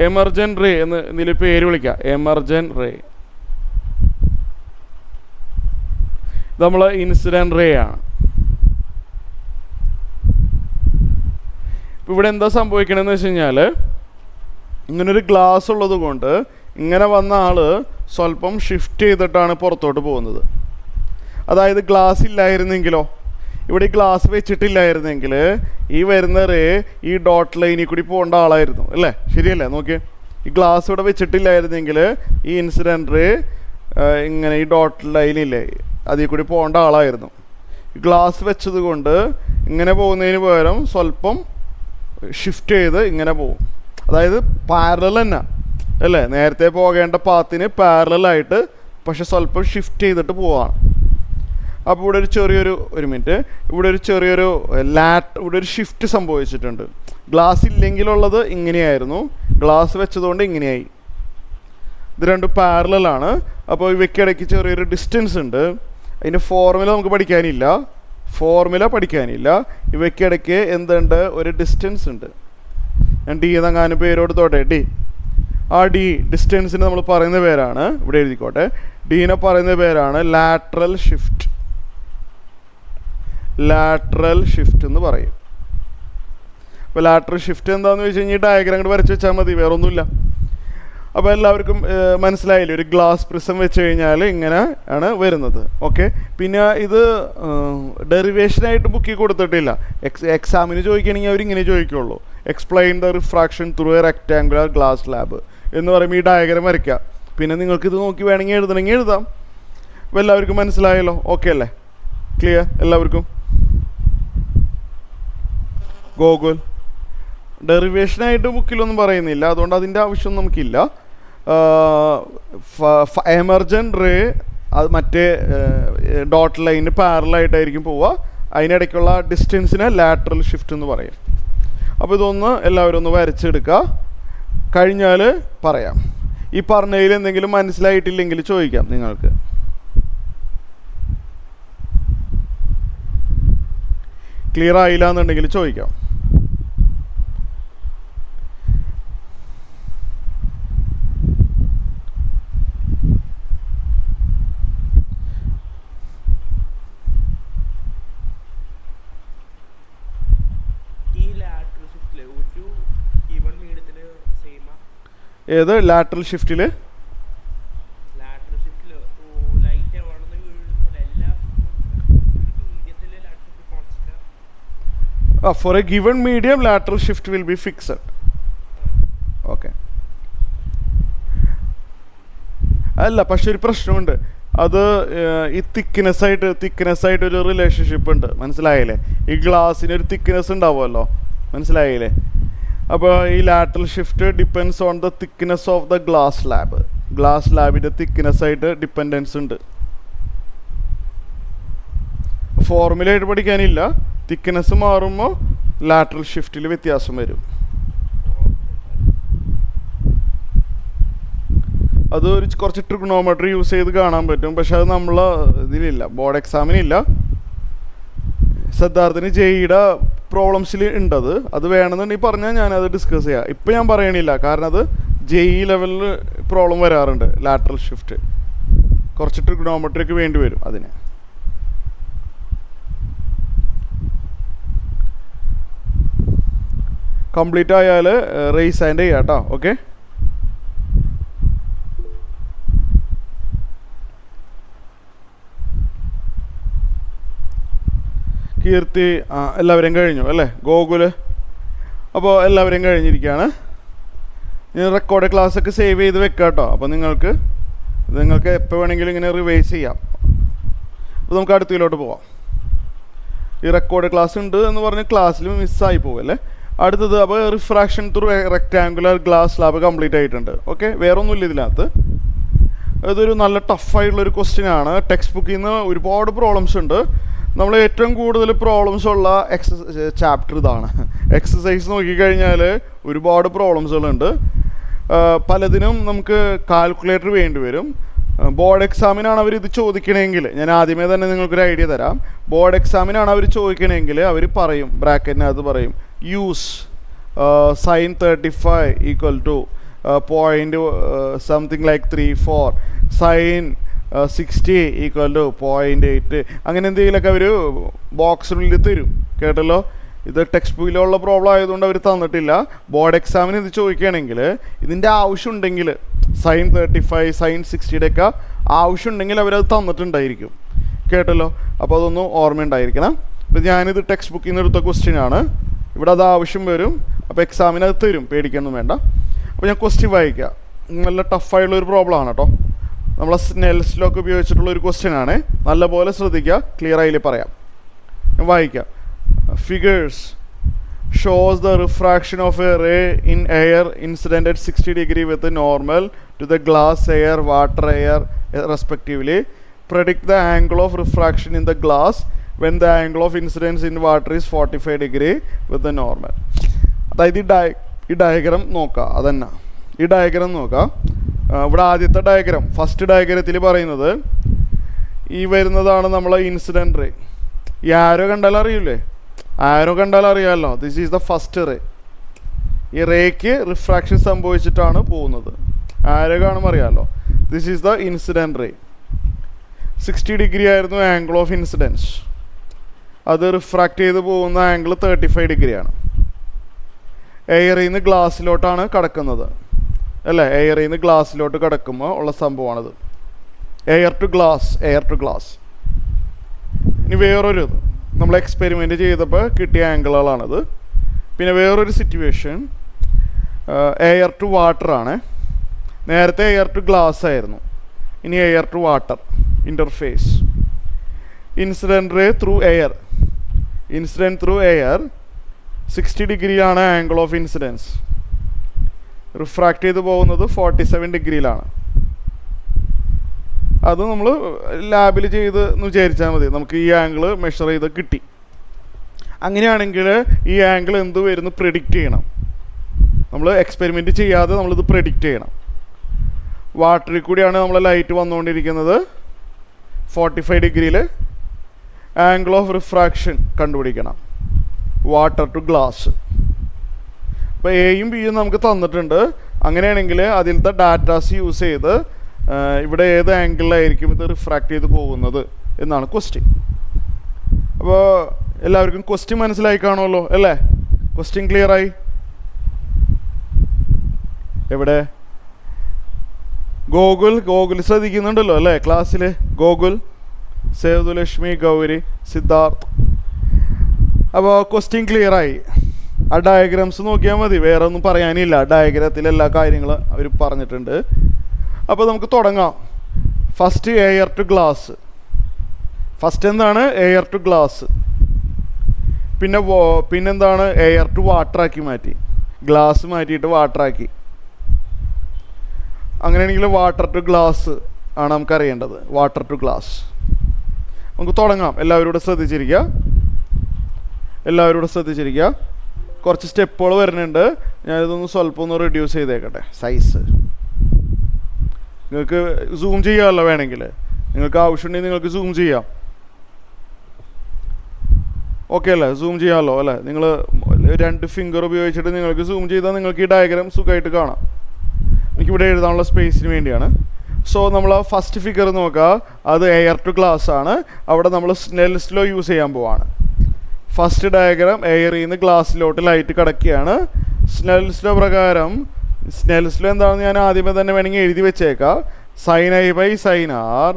എമർജൻറ്റ് റേ എന്ന് ഇതിൽ പേര് വിളിക്കാം. Emergent ray. ഇത് നമ്മൾ ഇൻസിഡൻറ്റ് റേ ആണ്. ഇപ്പം ഇവിടെ എന്താ സംഭവിക്കണമെന്ന് വെച്ച് കഴിഞ്ഞാൽ, ഇങ്ങനൊരു ഗ്ലാസ് ഉള്ളത് കൊണ്ട് ഇങ്ങനെ വന്ന ആൾ സ്വല്പം ഷിഫ്റ്റ് ചെയ്തിട്ടാണ് പുറത്തോട്ട് പോകുന്നത്. അതായത് ഗ്ലാസ് ഇല്ലായിരുന്നെങ്കിലോ, ഇവിടെ ഈ ഗ്ലാസ് വെച്ചിട്ടില്ലായിരുന്നെങ്കിൽ ഈ വരുന്ന റേ ഈ ഡോട്ട് ലൈനിൽ കൂടി പോകേണ്ട ആളായിരുന്നു അല്ലേ? ശരിയല്ലേ? നോക്കിയേ, ഈ ഗ്ലാസ് ഇവിടെ വെച്ചിട്ടില്ലായിരുന്നെങ്കിൽ ഈ ഇൻസിഡൻറ്റ് റേ ഇങ്ങനെ ഈ ഡോട്ട് ലൈനില്ലേ അതിൽ കൂടി പോകേണ്ട ആളായിരുന്നു. ഗ്ലാസ് വെച്ചത് കൊണ്ട് ഇങ്ങനെ പോകുന്നതിന് പകരം സ്വല്പം ഷിഫ്റ്റ് ചെയ്ത് ഇങ്ങനെ പോകും. അതായത് പാരലൽ തന്നെ അല്ലേ? നേരത്തെ പോകേണ്ട പാത്തിന് പാരലായിട്ട് പക്ഷെ സ്വല്പം ഷിഫ്റ്റ് ചെയ്തിട്ട് പോവാണ്. അപ്പോൾ ഇവിടെ ഒരു ഒരു മിനിറ്റ്, ഇവിടെ ഒരു ചെറിയൊരു ഇവിടെ ഒരു ഷിഫ്റ്റ് സംഭവിച്ചിട്ടുണ്ട്. ഗ്ലാസ് ഇല്ലെങ്കിലുള്ളത് ഇങ്ങനെയായിരുന്നു, ഗ്ലാസ് വെച്ചതുകൊണ്ട് ഇങ്ങനെയായി. ഇത് രണ്ടും പാരലലാണ്. അപ്പോൾ ഇവയ്ക്കിടയ്ക്ക് ചെറിയൊരു ഡിസ്റ്റൻസ് ഉണ്ട്. അതിൻ്റെ ഫോർമുല നമുക്ക് പഠിക്കാനില്ല. ഇവയ്ക്കിടയ്ക്ക് എന്തുണ്ട്? ഒരു ഡിസ്റ്റൻസ് ഉണ്ട്. ഞാൻ ഡി എന്നങ്ങാനും പേരോടുത്തോട്ടെ. ആ ഡി ഡിസ്റ്റൻസിന് നമ്മൾ പറയുന്ന പേരാണ്, ഇവിടെ എഴുതിക്കോട്ടെ, ഡീനെ പറയുന്ന പേരാണ് ലാറ്ററൽ ഷിഫ്റ്റ് എന്ന് പറയും. അപ്പോൾ ലാറ്ററൽ ഷിഫ്റ്റ് എന്താണെന്ന് വെച്ച് കഴിഞ്ഞാൽ ഡയഗ്രാം കൂടെ വരച്ച് വെച്ചാൽ മതി, വേറൊന്നുമില്ല. അപ്പോൾ എല്ലാവർക്കും മനസ്സിലായില്ലേ? ഒരു ഗ്ലാസ് പ്രിസം വെച്ച് കഴിഞ്ഞാൽ ഇങ്ങനെ ആണ് വരുന്നത്. ഓക്കെ, പിന്നെ ഇത് ഡെറിവേഷനായിട്ട് ബുക്കിൽ കൊടുത്തിട്ടില്ല. എക്സാമിന് ചോദിക്കുകയാണെങ്കിൽ അവരിങ്ങനെ ചോദിക്കുള്ളൂ, explain the refraction through a rectangular glass slab എന്ന് പറയുമ്പോൾ ഈ ഡയഗ്രാം വരയ്ക്കുക. പിന്നെ നിങ്ങൾക്കിത് നോക്കി വേണമെങ്കിൽ എഴുതണമെങ്കിൽ എഴുതാം. അപ്പോൾ എല്ലാവർക്കും മനസ്സിലായല്ലോ? ഓക്കെ അല്ലേ? ക്ലിയർ എല്ലാവർക്കും? ഗോകുൽ ഡെറിവേഷനായിട്ട് ബുക്കിലൊന്നും പറയുന്നില്ല, അതുകൊണ്ട് അതിൻ്റെ ആവശ്യം നമുക്കില്ല. എമർജൻറ്റ് റേ അത് മറ്റേ ഡോട്ട് ലൈനിന് പാരലായിട്ടായിരിക്കും പോവുക. അതിനിടയ്ക്കുള്ള ഡിസ്റ്റൻസിനെ ലാറ്ററൽ ഷിഫ്റ്റ് എന്ന് പറയും. അപ്പോൾ ഇതൊന്ന് എല്ലാവരും ഒന്ന് വരച്ചെടുക്കുക. കഴിഞ്ഞാൽ പറയാം. ഈ പറഞ്ഞതിൽ എന്തെങ്കിലും മനസ്സിലായിട്ടില്ലെങ്കിൽ ചോദിക്കാം നിങ്ങൾക്ക്. ക്ലിയർ ആയില്ല എന്നുണ്ടെങ്കിൽ ചോദിക്കാം. ഏത് lateral ഷിഫ്റ്റിൽ? For a given medium, lateral shift will be fixed. Okay. അല്ല, പക്ഷെ ഒരു പ്രശ്നമുണ്ട്. അത് ഈ തിക്നെസ് ആയിട്ട് ഒരു റിലേഷൻഷിപ്പ് ഉണ്ട്. മനസ്സിലായില്ലേ? ഈ ഗ്ലാസ്സിന് ഒരു തിക്നെസ് ഉണ്ടാവുമല്ലോ, മനസ്സിലായില്ലേ? അപ്പോൾ ഈ lateral shift depends on the thickness of the glass സ്ലാബിൻ്റെ തിക്നെസ് ആയിട്ട് ഡിപ്പെൻഡൻസ് ഉണ്ട്. ഫോർമുലയായിട്ട് പഠിക്കാനില്ല. തിക്നെസ് മാറുമ്പോൾ ലാറ്ററൽ ഷിഫ്റ്റിൽ വ്യത്യാസം വരും. അത് കുറച്ച് ട്രിഗണോമെട്രി യൂസ് ചെയ്ത് കാണാൻ പറ്റും. പക്ഷെ അത് നമ്മൾ ഇതിലില്ല, ബോർഡ് എക്സാമിനില്ല. സിദ്ധാർത്ഥിന് ജെയുടെ പ്രോബ്ലംസിൽ ഉണ്ടത്. അത് വേണമെന്നുണ്ടെങ്കിൽ പറഞ്ഞാൽ ഞാനത് ഡിസ്കസ് ചെയ്യാം. ഇപ്പം ഞാൻ പറയണില്ല, കാരണം അത് ജെഇ ലെവലിൽ പ്രോബ്ലം വരാറുണ്ട്. ലാറ്ററൽ ഷിഫ്റ്റ് കുറച്ച് ട്രിഗണോമെട്രിക്ക് വേണ്ടി വരും അതിന്. കംപ്ലീറ്റ് ആയാൽ റേസ് ഹാൻഡ് ചെയ്യാം കേട്ടോ. ഓക്കെ, കീർത്തി എല്ലാവരും കഴിഞ്ഞു അല്ലേ? ഗോകുല് അപ്പോൾ എല്ലാവരും കഴിഞ്ഞിരിക്കുകയാണ്. ഞാൻ റെക്കോർഡ് ക്ലാസ്സൊക്കെ സേവ് ചെയ്ത് വെക്കാം കേട്ടോ. അപ്പോൾ നിങ്ങൾക്ക് എപ്പോൾ വേണമെങ്കിലും ഇങ്ങനെ റിവൈസ് ചെയ്യാം. അപ്പോൾ നമുക്ക് അടുത്തതിലോട്ട് പോവാം. ഈ റെക്കോർഡ് ക്ലാസ് ഉണ്ട് എന്ന് പറഞ്ഞ് ക്ലാസ്സിൽ മിസ്സായി പോവല്ലേ. അടുത്തത് അപ്പോൾ refraction through rectangular glass slab complete ആയിട്ടുണ്ട്. ഓക്കെ, വേറൊന്നുമില്ല ഇതിനകത്ത്. ഇതൊരു നല്ല ടഫായിട്ടുള്ളൊരു ക്വസ്റ്റ്യൻ ആണ്. ടെക്സ്റ്റ് ബുക്കിൽ നിന്ന് ഒരുപാട് പ്രോബ്ലംസ് ഉണ്ട്. നമ്മൾ ഏറ്റവും കൂടുതൽ പ്രോബ്ലംസ് ഉള്ള ചാപ്റ്റർ ഇതാണ്. എക്സസൈസ് നോക്കിക്കഴിഞ്ഞാൽ ഒരുപാട് പ്രോബ്ലംസുകളുണ്ട്. പലതിനും നമുക്ക് കാൽക്കുലേറ്റർ വേണ്ടി വരും. ബോർഡ് എക്സാമിനാണ് അവർ ഇത് ചോദിക്കണമെങ്കിൽ, ഞാൻ ആദ്യമേ തന്നെ നിങ്ങൾക്കൊരു ഐഡിയ തരാം. ബോർഡ് എക്സാമിനാണ് അവർ ചോദിക്കണമെങ്കിൽ അവർ പറയും, ബ്രാക്കറ്റിനകത്ത് പറയും, use sin 35 equal to point something like 34, sin 60 equal to 0.8, അങ്ങനെ എന്തെങ്കിലുമൊക്കെ അവർ ബോക്സിനുള്ളിൽ തരും. കേട്ടല്ലോ? ഇത് ടെക്സ്റ്റ് ബുക്കിലുള്ള പ്രോബ്ലം ആയതുകൊണ്ട് അവർ തന്നിട്ടില്ല. ബോർഡ് എക്സാമിന് ഇത് ചോദിക്കുകയാണെങ്കിൽ ഇതിൻ്റെ ആവശ്യമുണ്ടെങ്കിൽ sin 35 sin 60 ഒക്കെ ആവശ്യമുണ്ടെങ്കിൽ അവരത് തന്നിട്ടുണ്ടായിരിക്കും. കേട്ടല്ലോ? അപ്പോൾ അതൊന്നും ഓർമ്മയുണ്ടായിരിക്കണം. അപ്പോൾ ഞാനിത് ടെക്സ്റ്റ് ബുക്കിൽ നിന്ന് എടുത്ത ക്വസ്റ്റ്യൻ ആണ്. ഇവിടെ അത് ആവശ്യം വരും. അപ്പോൾ എക്സാമിന് അത് തരും, പേടിക്കൊന്നും വേണ്ട. അപ്പോൾ ഞാൻ ക്വസ്റ്റ്യൻ വായിക്കാം. നല്ല ടഫായിട്ടുള്ളൊരു പ്രോബ്ലം ആണ് കേട്ടോ. നമ്മളെ സ്നെൽസ് ലോക്ക് ഉപയോഗിച്ചിട്ടുള്ളൊരു ക്വസ്റ്റ്യൻ ആണ്. നല്ലപോലെ ശ്രദ്ധിക്കുക, ക്ലിയർ ആയി പറയാം. ഞാൻ വായിക്കാം. Figures shows the refraction of a ray in air incident at 60 degree with the normal to the glass, air, water, air respectively. Predict the angle of refraction in the glass when the angle of incidence in water is 45 degree with the normal. അതായത് ഈ diagram നോക്കാം. അതന്നെ ഈ diagram നോക്കാം. ഇവിടെ ആദ്യത്തെ diagram, first ഡയഗ്രത്തിൽ പറയുന്നത് ഈ വരുന്നതാണ് നമ്മളെ ഇൻസിഡൻറ്റ് റേ. ഈ ആരോ കണ്ടാൽ അറിയില്ലേ? ആരോ കണ്ടാൽ അറിയാമല്ലോ. This is the first ray. ഈ റേക്ക് റിഫ്രാക്ഷൻ സംഭവിച്ചിട്ടാണ് പോകുന്നത്. ആരോ കാണുമ്പോൾ അറിയാമല്ലോ. This is the incident ray. 60 degree ആയിരുന്നു ആംഗിൾ ഓഫ് ഇൻസിഡൻസ്. അത് റിഫ്രാക്റ്റ് ചെയ്ത് പോകുന്ന ആംഗിൾ 35 ഡിഗ്രിയാണ്. എയറിൽ നിന്ന് ഗ്ലാസ്സിലോട്ടാണ് കടക്കുന്നത് അല്ലേ? എയറിൽ നിന്ന് ഗ്ലാസ്സിലോട്ട് കടക്കുമ്പോൾ ഉള്ള സംഭവമാണിത്. Air to glass. ഇനി വേറൊരു നമ്മൾ എക്സ്പെരിമെൻറ്റ് ചെയ്തപ്പോൾ കിട്ടിയ ആംഗിളുകളാണിത്. പിന്നെ വേറൊരു സിറ്റുവേഷൻ എയർ ടു വാട്ടറാണ്. നേരത്തെ എയർ ടു ഗ്ലാസ് ആയിരുന്നു, ഇനി air to water interface. Incident ray through air. 60 ഡിഗ്രിയാണ് ആംഗിൾ ഓഫ് ഇൻസിഡൻസ്. റിഫ്രാക്റ്റ് ചെയ്ത് പോകുന്നത് 47 ഡിഗ്രിയിലാണ്. അത് നമ്മൾ ലാബിൽ ചെയ്ത് എന്ന് വിചാരിച്ചാൽ മതി. നമുക്ക് ഈ ആംഗിൾ മെഷർ ചെയ്ത് കിട്ടി. അങ്ങനെയാണെങ്കിൽ ഈ ആംഗിൾ എന്ത് വരുന്നു പ്രെഡിക്റ്റ് ചെയ്യണം. നമ്മൾ എക്സ്പെരിമെൻറ്റ് ചെയ്യാതെ നമ്മളിത് പ്രെഡിക്റ്റ് ചെയ്യണം. വാട്ടറിൽ കൂടിയാണ് നമ്മളെ ലൈറ്റ് വന്നുകൊണ്ടിരിക്കുന്നത്. 45 ഡിഗ്രിയിൽ ആംഗിൾ ഓഫ് റിഫ്രാക്ഷൻ കണ്ടുപിടിക്കണം. Water to glass. അപ്പോൾ എയും ബിയും നമുക്ക് തന്നിട്ടുണ്ട്. അങ്ങനെയാണെങ്കിൽ അതിലത്തെ ഡാറ്റാസ് യൂസ് ചെയ്ത് ഇവിടെ ഏത് ആംഗിളിലായിരിക്കും ഇത് റിഫ്രാക്റ്റ് ചെയ്ത് പോകുന്നത് എന്നാണ് ക്വസ്റ്റ്യൻ. അപ്പോൾ എല്ലാവർക്കും ക്വസ്റ്റ്യൻ മനസ്സിലായി കാണുമല്ലോ അല്ലേ? ക്വസ്റ്റ്യൻ ക്ലിയറായി? എവിടെ ഗോകുൽ ശ്രദ്ധിക്കുന്നുണ്ടല്ലോ അല്ലേ ക്ലാസ്സിൽ? ഗോകുൽ, സേതുലക്ഷ്മി, ഗൗരി, സിദ്ധാർത്ഥ്. അപ്പോൾ ക്വസ്റ്റ്യൻ ക്ലിയറായി. ആ ഡയഗ്രാംസ് നോക്കിയാൽ മതി, വേറെ ഒന്നും പറയാനില്ല. ഡയഗ്രാത്തിൽ എല്ലാ കാര്യങ്ങളും അവർ പറഞ്ഞിട്ടുണ്ട്. അപ്പോൾ നമുക്ക് തുടങ്ങാം. First air to glass. First എന്താണ്? എയർ ടു ഗ്ലാസ്. പിന്നെന്താണ്? എയർ ടു വാട്ടറാക്കി മാറ്റി. ഗ്ലാസ് മാറ്റിയിട്ട് വാട്ടറാക്കി. അങ്ങനെയാണെങ്കിൽ വാട്ടർ ടു ഗ്ലാസ് ആണ് നമുക്കറിയേണ്ടത്. Water to glass. നമുക്ക് തുടങ്ങാം. എല്ലാവരും ശ്രദ്ധിച്ചിരിക്കുക. കുറച്ച് സ്റ്റെപ്പുകൾ വരുന്നുണ്ട്. ഞാനിതൊന്ന് സ്വല്പം ഒന്ന് റെഡ്യൂസ് ചെയ്തേക്കട്ടെ സൈസ്. നിങ്ങൾക്ക് സൂം ചെയ്യാമല്ലോ വേണമെങ്കിൽ. നിങ്ങൾക്ക് ആവശ്യമുണ്ടെങ്കിൽ നിങ്ങൾക്ക് സൂം ചെയ്യാം. ഓക്കെ അല്ലേ? സൂം ചെയ്യാമല്ലോ അല്ലേ? നിങ്ങൾ 2 ഫിംഗർ ഉപയോഗിച്ചിട്ട് നിങ്ങൾക്ക് സൂം ചെയ്താൽ നിങ്ങൾക്ക് ഈ ഡയഗ്രാം സുഖമായിട്ട് കാണാം. എനിക്കിവിടെ എഴുതാനുള്ള സ്പേസിന് വേണ്ടിയാണ്. സോ നമ്മൾ ഫസ്റ്റ് ഫിഗർ നോക്കുക. അത് എയർ ടു ഗ്ലാസ് ആണ്. അവിടെ നമ്മൾ സ്നെൽസ് ലോ യൂസ് ചെയ്യാൻ പോവാണ്. ഫസ്റ്റ് ഡയഗ്രാം എയറിൽ നിന്ന് ഗ്ലാസ്സിലോട്ട് ലൈറ്റ് കിടക്കുകയാണ്. സ്നെൽസ് ലോ പ്രകാരം സ്നെൽസ് ലോ എന്താണെന്ന് ഞാൻ ആദ്യമേ തന്നെ വേണമെങ്കിൽ എഴുതി വെച്ചേക്കാം. sin i by sin r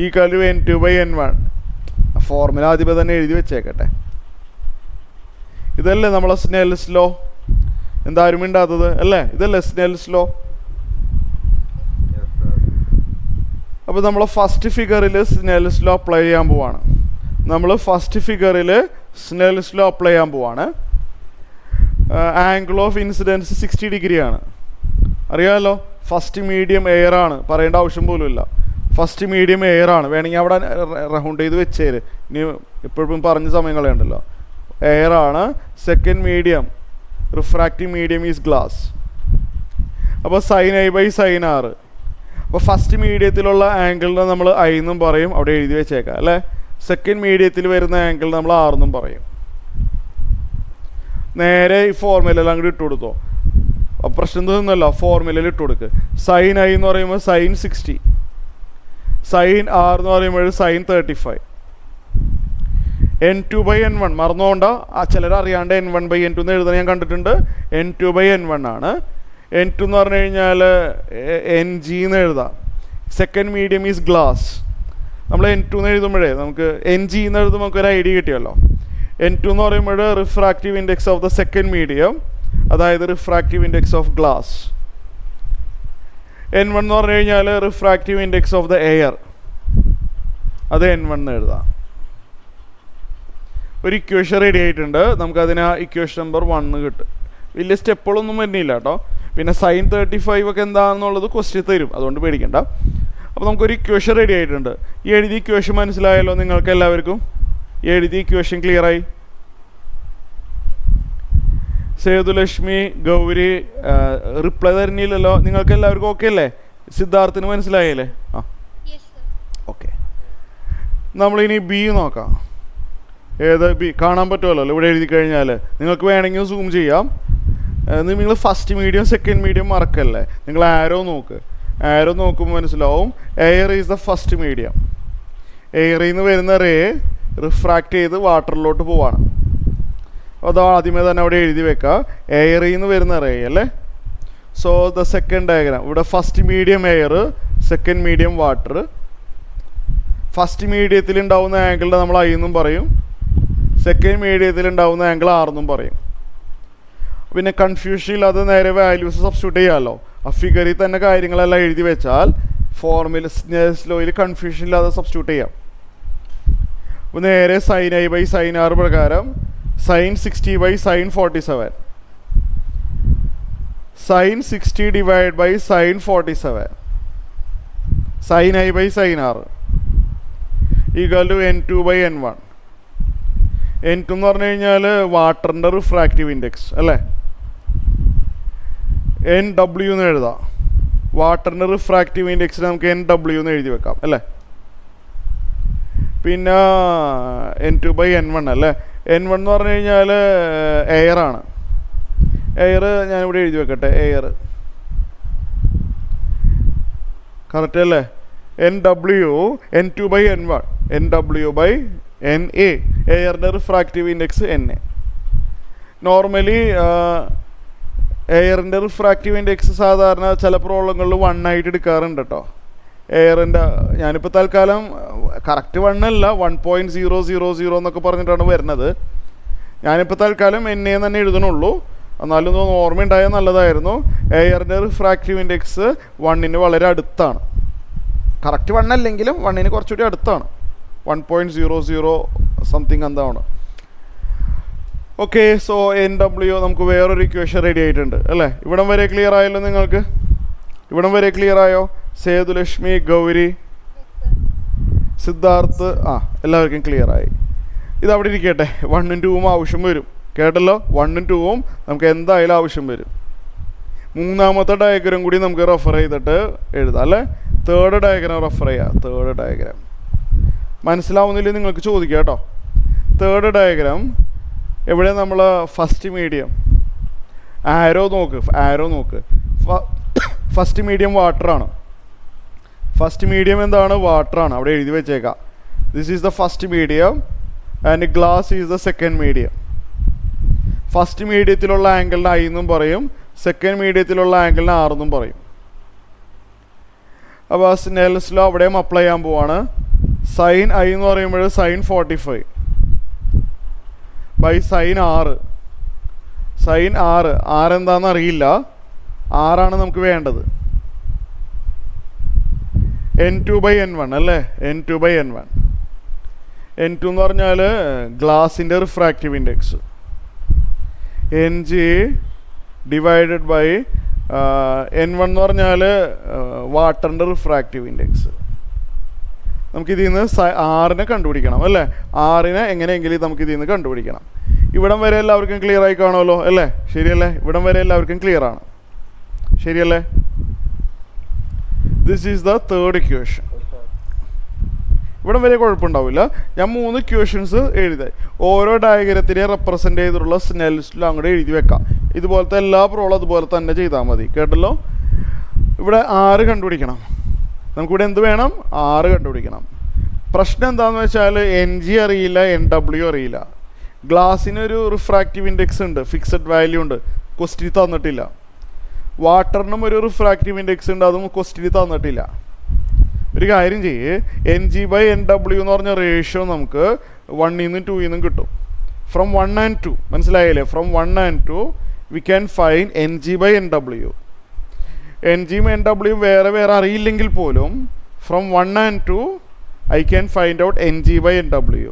equal to n2 by n1. Formula ആദ്യമേ തന്നെ എഴുതി വെച്ചേക്കട്ടെ. ഇതല്ലേ നമ്മളെ സ്നെൽസ് ലോ? എന്താരും മിണ്ടാത്തത് അല്ലേ? ഇതല്ലേ സ്നെൽസ് ലോ? അപ്പോൾ നമ്മൾ ഫസ്റ്റ് ഫിഗറിൽ സ്നെൽസ് ലോ അപ്ലൈ ചെയ്യാൻ പോവാണ്. ആംഗിൾ ഓഫ് ഇൻസിഡൻസ് 60 ഡിഗ്രിയാണ്. അറിയാമല്ലോ, ഫസ്റ്റ് മീഡിയം എയർ ആണ്, പറയേണ്ട ആവശ്യം പോലും ഇല്ല. ഫസ്റ്റ് മീഡിയം എയർ ആണ്. വേണമെങ്കിൽ അവിടെ റൗണ്ട് ചെയ്ത് വെച്ചേര്. ഇനി എപ്പോഴും പറഞ്ഞ സമയം കളയണ്ടല്ലോ. എയർ ആണ്. Second medium refractive medium is glass. അപ്പോൾ sin i by sin r. അപ്പോൾ ഫസ്റ്റ് മീഡിയത്തിലുള്ള ആംഗിളിനെ നമ്മൾ ഐ എന്നും പറയും, അവിടെ എഴുതി വെച്ചേക്കാം അല്ലേ? സെക്കൻഡ് മീഡിയത്തിൽ വരുന്ന ആംഗിൾ നമ്മൾ ആർ എന്നും പറയും. നേരെ ഈ ഫോർമുലയെല്ലാം കൂടി ഇട്ട് കൊടുത്തോ. അപ്പോൾ പ്രശ്നം തോന്നുന്നല്ലോ, ഫോർമുലയിൽ ഇട്ട് കൊടുക്ക്. sin i എന്ന് പറയുമ്പോൾ sin 60, sin r എന്ന് പറയുമ്പോൾ sin 35. n2 by n1 മറന്നുകൊണ്ട. ചിലർ അറിയാണ്ട് n1 by n2 എന്ന് എഴുതാൻ ഞാൻ കണ്ടിട്ടുണ്ട്. n2 by n1 ആണ്. n2 എന്ന് പറഞ്ഞു കഴിഞ്ഞാൽ ng എന്ന് എഴുതാം. Second medium is glass. നമ്മൾ n2 എന്ന് എഴുതുമ്പോഴേ നമുക്ക് ng എന്ന് എഴുതുമ്പോൾ നമുക്കൊരു ഐഡിയ കിട്ടിയല്ലോ. n2 എന്ന് പറയുമ്പോൾ refractive index of the second medium, അതായത് refractive index of glass. n1 എന്ന് പറഞ്ഞു കഴിഞ്ഞാൽ refractive index of the air, അത് n1 എന്ന് എഴുതാം. ഒരു ഇക്വേഷൻ റെഡി ആയിട്ടുണ്ട്. നമുക്കതിന് ഇക്വേഷൻ നമ്പർ 1 കിട്ടും. വലിയ സ്റ്റെപ്പുകളൊന്നും വരുന്നില്ല കേട്ടോ. പിന്നെ sin 35 ഒക്കെ എന്താണെന്നുള്ളത് ക്വസ്റ്റ്യൻ തരും, അതുകൊണ്ട് പേടിക്കണ്ട. അപ്പോൾ നമുക്കൊരു ഇക്വേഷൻ റെഡി ആയിട്ടുണ്ട്. ഈ എഴുതിയ ഇക്വേഷൻ മനസ്സിലായല്ലോ നിങ്ങൾക്ക് എല്ലാവർക്കും? ഈ എഴുതിയ ഇക്വേഷൻ ക്ലിയറായി? സേതുലക്ഷ്മി, ഗൗരി റിപ്ലൈ തരുന്നില്ലല്ലോ. നിങ്ങൾക്ക് എല്ലാവർക്കും ഓക്കെ അല്ലേ? സിദ്ധാർത്ഥിന് മനസ്സിലായല്ലേ? ആ ഓക്കെ. നമ്മളിനി ബി നോക്കാം. ഏത് ബി കാണാൻ പറ്റുമല്ലോ ഇവിടെ എഴുതി കഴിഞ്ഞാൽ. നിങ്ങൾക്ക് വേണമെങ്കിൽ സൂം ചെയ്യാം. നിങ്ങൾ ഫസ്റ്റ് മീഡിയം സെക്കൻഡ് മീഡിയം മറക്കല്ലേ. നിങ്ങൾ ആരോ നോക്ക്. ആരോ നോക്കുമ്പോൾ മനസ്സിലാവും air is the first medium. എയറിൽ നിന്ന് വരുന്ന റേ റിഫ്രാക്റ്റ് ചെയ്ത് വാട്ടറിലോട്ട് പോവാണ്. അത് ആദ്യമേ തന്നെ അവിടെ എഴുതി വെക്കുക. എയറിൽ നിന്ന് വരുന്ന റേ അല്ലേ. സോ ദ സെക്കൻഡ് ഡയഗ്രാം ഇവിടെ first medium air, second medium water. First മീഡിയത്തിൽ ഉണ്ടാവുന്ന ആംഗിളിനെ നമ്മൾ ഐ എന്നും പറയും, സെക്കൻഡ് മീഡിയത്തിൽ ഉണ്ടാവുന്ന ആംഗിൾ ആർ എന്നും പറയും. പിന്നെ കൺഫ്യൂഷൻ ഇല്ലാതെ നേരെ വാല്യൂസ് സബ്സ്റ്റിറ്റ്യൂട്ട് ചെയ്യാമല്ലോ. ആ ഫിഗറിൽ തന്നെ കാര്യങ്ങളെല്ലാം എഴുതി വെച്ചാൽ ഫോർമുല സ്നെൽസ് ലോയിൽ കൺഫ്യൂഷൻ ഇല്ലാതെ സബ്സ്റ്റിറ്റ്യൂട്ട് ചെയ്യാം. അപ്പോൾ നേരെ sin i by sin r പ്രകാരം sin 60 by sin 47, sin 60 divide by sin 47, sin i by sin r equal to n2 by n1. n2 എന്ന് പറഞ്ഞു കഴിഞ്ഞാൽ വാട്ടറിൻ്റെ റിഫ്രാക്റ്റീവ് ഇൻഡെക്സ് അല്ലേ. NW എന്ന് എഴുതാം. വാട്ടറിൻ്റെ റിഫ്രാക്റ്റീവ് ഇൻഡെക്സിന് നമുക്ക് NW എന്ന് എഴുതി വെക്കാം അല്ലേ. പിന്നെ n2 ബൈ n1 അല്ലേ. n1 എന്ന് പറഞ്ഞു കഴിഞ്ഞാൽ എയറാണ്. എയർ ഞാനിവിടെ എഴുതി വെക്കട്ടെ. എയർ കറക്റ്റ് അല്ലേ. NW n2 by n1, NW by NA. എയറിൻ്റെ റിഫ്രാക്റ്റീവ് ഇൻഡെക്സ് NA. നോർമലി എയറിൻ്റെ റിഫ്രാക്റ്റീവ് ഇൻഡെക്സ് സാധാരണ ചില പ്രോബ്ലങ്ങളിൽ 1 ആയിട്ട് എടുക്കാറുണ്ട് കേട്ടോ. എയറിൻ്റെ ഞാനിപ്പോൾ തൽക്കാലം കറക്റ്റ് 1 അല്ല, 1.000 എന്നൊക്കെ പറഞ്ഞിട്ടാണ് വരുന്നത്. ഞാനിപ്പോൾ തൽക്കാലം NA തന്നെ എഴുതണുള്ളൂ. എന്നാലും ഒന്ന് ഓർമ്മ ഉണ്ടായാൽ നല്ലതായിരുന്നു. എയറിൻ്റെ റിഫ്രാക്റ്റീവ് ഇൻഡെക്സ് 1ന് വളരെ അടുത്താണ്. കറക്റ്റ് 1 അല്ലെങ്കിലും 1ന് കുറച്ചുകൂടി അടുത്താണ്. 1.00 സംതിങ് എന്താണ്. ഓക്കെ. സോ NW നമുക്ക് വേറൊരു ഇക്വേഷൻ റെഡി ആയിട്ടുണ്ട് അല്ലേ. ഇവിടം വരെ ക്ലിയർ ആയല്ലോ നിങ്ങൾക്ക്? ഇവിടം വരെ ക്ലിയർ ആയോ? സേതുലക്ഷ്മി, ഗൗരി, സിദ്ധാർത്ഥ്, എല്ലാവർക്കും ക്ലിയർ ആയി. ഇതവിടെ ഇരിക്കട്ടെ. 1ഉം 2ഉം ആവശ്യം വരും കേട്ടല്ലോ. 1ഉം 2ഉം നമുക്ക് എന്തായാലും ആവശ്യം വരും. മൂന്നാമത്തെ ഡയഗ്രാം കൂടി നമുക്ക് റെഫർ ചെയ്തിട്ട് എഴുതാം അല്ലേ. തേർഡ് ഡയഗ്രാം റെഫർ ചെയ്യാം. തേർഡ് ഡയഗ്രാം മനസ്സിലാവുന്നില്ലേ നിങ്ങൾക്ക് ചോദിക്കാം കേട്ടോ. തേർഡ് ഡയഗ്രാം എവിടെ നമ്മൾ ഫസ്റ്റ് മീഡിയം ആരോ നോക്ക്. ഫസ്റ്റ് മീഡിയം വാട്ടറാണ്. ഫസ്റ്റ് മീഡിയം എന്താണ്? വാട്ടറാണ്. അവിടെ എഴുതി വെച്ചേക്കാം. This is the first medium and glass is the second medium. First മീഡിയത്തിലുള്ള ആംഗിളിന് ഐ എന്നും പറയും, സെക്കൻഡ് മീഡിയത്തിലുള്ള ആംഗിളിന് ആർ എന്നും പറയും. അപ്പോൾ സ്നെൽസ് ലോ അവിടെയും അപ്ലൈ ചെയ്യാൻ പോവാണ്. sin i എന്ന് പറയുമ്പോൾ sin 45 by sin r. sin r എന്താണെന്ന് അറിയില്ല, ആറാണ് നമുക്ക് വേണ്ടത്. n2 ബൈ n1 അല്ലേ. n2 by n1. n2 എന്ന് പറഞ്ഞാൽ ഗ്ലാസിൻ്റെ refractive index. ng divided by n1 എന്ന് പറഞ്ഞാൽ വാട്ടറിൻ്റെ റിഫ്രാക്റ്റീവ് ഇൻഡെക്സ്. നമുക്കിതിൽ നിന്ന് ആറിനെ കണ്ടുപിടിക്കണം അല്ലേ. ആറിനെ എങ്ങനെയെങ്കിലും നമുക്കിതിൽ നിന്ന് കണ്ടുപിടിക്കണം. ഇവിടം വരെ എല്ലാവർക്കും ക്ലിയർ ആയി കാണുമല്ലോ അല്ലേ. ശരിയല്ലേ? ഇവിടം വരെ എല്ലാവർക്കും ക്ലിയർ ആണ്. ശരിയല്ലേ? This is the third equation. ഇവിടം വരെ കുഴപ്പമുണ്ടാവില്ല. ഞാൻ 3 ഇക്വേഷൻസ് എഴുതി ഓരോ ഡയഗ്രത്തിനെ റെപ്രസെൻ്റ് ചെയ്തിട്ടുള്ള സ്നെൽസിലും അങ്ങോട്ട് എഴുതി വെക്കാം. ഇതുപോലത്തെ എല്ലാ പ്രോബ്ലം അതുപോലെ തന്നെ ചെയ്താൽ മതി കേട്ടല്ലോ. ഇവിടെ 6 കണ്ടുപിടിക്കണം. നമുക്കിവിടെ എന്ത് വേണം? 6 കണ്ടുപിടിക്കണം. പ്രശ്നം എന്താണെന്ന് വെച്ചാൽ NG അറിയില്ല, NW അറിയില്ല. ഗ്ലാസിനൊരു റിഫ്രാക്റ്റീവ് ഇൻഡെക്സ് ഉണ്ട്, ഫിക്സഡ് വാല്യൂ ഉണ്ട്, ക്വസ്റ്റ്യൻ തന്നിട്ടില്ല. വാട്ടറിനും ഒരു റിഫ്രാക്റ്റീവ് ഇൻഡെക്സ് ഉണ്ട്, അതും ക്വസ്റ്റ്യൻ തന്നിട്ടില്ല. ഒരു കാര്യം ചെയ്യേ, NG ബൈ NW എന്ന് പറഞ്ഞ റേഷ്യോ നമുക്ക് 1 നിന്നും 2 നിന്നും കിട്ടും. ഫ്രം 1 and 2 മനസ്സിലായില്ലേ. From 1 and 2 we can find NG by NW. NGയും NWയും വേറെ വേറെ അറിയില്ലെങ്കിൽ പോലും from 1 and 2 I can find out NG by NW.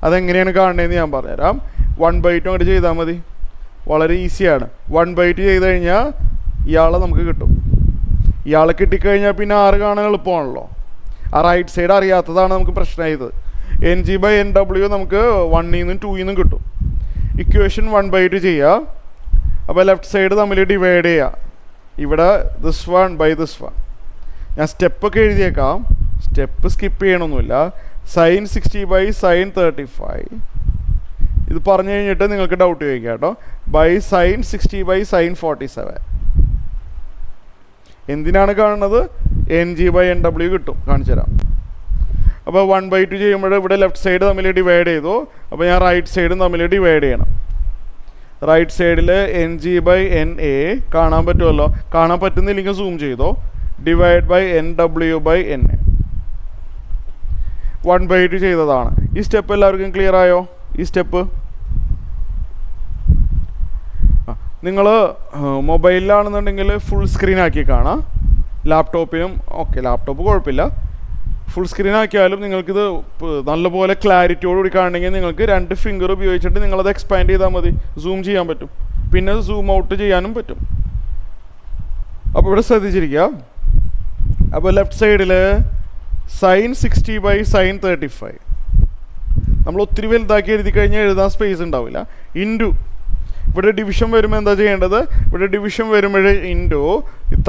അതെങ്ങനെയാണ് കാണുന്നതെന്ന് ഞാൻ പറഞ്ഞുതരാം. 1/2 അങ്ങോട്ട് ചെയ്താൽ മതി, വളരെ ഈസിയാണ്. 1/2 ചെയ്ത് കഴിഞ്ഞാൽ ഇയാളെ നമുക്ക് കിട്ടും. ഇയാളെ കിട്ടിക്കഴിഞ്ഞാൽ പിന്നെ 6 കാണാൻ എളുപ്പമാണല്ലോ. ആ റൈറ്റ് സൈഡ് അറിയാത്തതാണ് നമുക്ക് പ്രശ്നമായത്. NG/NW നമുക്ക് 1 ന്നും 2 ന്നും കിട്ടും. ഇക്വേഷൻ 1/2 ചെയ്യുക. അപ്പോൾ ലെഫ്റ്റ് സൈഡ് തമ്മിൽ ഡിവൈഡ് ചെയ്യുക. ഇവിടെ this one by this one. ഞാൻ സ്റ്റെപ്പൊക്കെ എഴുതിയേക്കാം, സ്റ്റെപ്പ് സ്കിപ്പ് ചെയ്യണമൊന്നുമില്ല. sin 60/sin 35 ഇത് പറഞ്ഞു കഴിഞ്ഞിട്ട് നിങ്ങൾക്ക് ഡൗട്ട് ചോദിക്കാം കേട്ടോ. ബൈ sin 60/sin 47 എന്തിനാണ് കാണുന്നത്? NG/NW കിട്ടും, കാണിച്ചു തരാം. അപ്പോൾ 1/2 ചെയ്യുമ്പോൾ ഇവിടെ ലെഫ്റ്റ് സൈഡ് തമ്മിൽ ഡിവൈഡ് ചെയ്തു. അപ്പോൾ ഞാൻ റൈറ്റ് സൈഡും തമ്മിൽ ഡിവൈഡ് ചെയ്യണം. റൈറ്റ് സൈഡിൽ NG/NA കാണാൻ പറ്റുമല്ലോ, കാണാൻ പറ്റുന്നില്ലെങ്കിൽ സൂം ചെയ്തോ. ഡിവൈഡ് ബൈ NW/NA 1/2 ചെയ്തതാണ്. ഈ സ്റ്റെപ്പ് എല്ലാവർക്കും ക്ലിയർ ആയോ? ഈ സ്റ്റെപ്പ് നിങ്ങൾ മൊബൈലിലാണെന്നുണ്ടെങ്കിൽ ഫുൾ സ്ക്രീൻ ആക്കി കാണാം. ലാപ്ടോപ്പിനും ഓക്കെ, ലാപ്ടോപ്പ് കുഴപ്പമില്ല. ഫുൾ സ്ക്രീൻ ആക്കിയാലും നിങ്ങൾക്കിത് നല്ലപോലെ ക്ലാരിറ്റിയോടുകൂടി കാണണമെങ്കിൽ നിങ്ങൾക്ക് 2 ഫിംഗർ ഉപയോഗിച്ചിട്ട് നിങ്ങളത് എക്സ്പാൻഡ് ചെയ്താൽ മതി. സൂം ചെയ്യാൻ പറ്റും, പിന്നെ സൂം ഔട്ട് ചെയ്യാനും പറ്റും. അപ്പോൾ ഇവിടെ ശ്രദ്ധിച്ചിരിക്കുക. അപ്പോൾ ലെഫ്റ്റ് സൈഡിൽ sin 60/sin 35 നമ്മൾ ഒത്തിരി വലുതാക്കി എഴുതി കഴിഞ്ഞാൽ എഴുതാൻ സ്പേസ് ഉണ്ടാവില്ല. ഇൻറ്റു ഇവിടെ ഡിവിഷൻ വരുമ്പോൾ എന്താ ചെയ്യേണ്ടത്? ഇവിടെ ഡിവിഷൻ വരുമ്പോൾ ഇൻറ്റു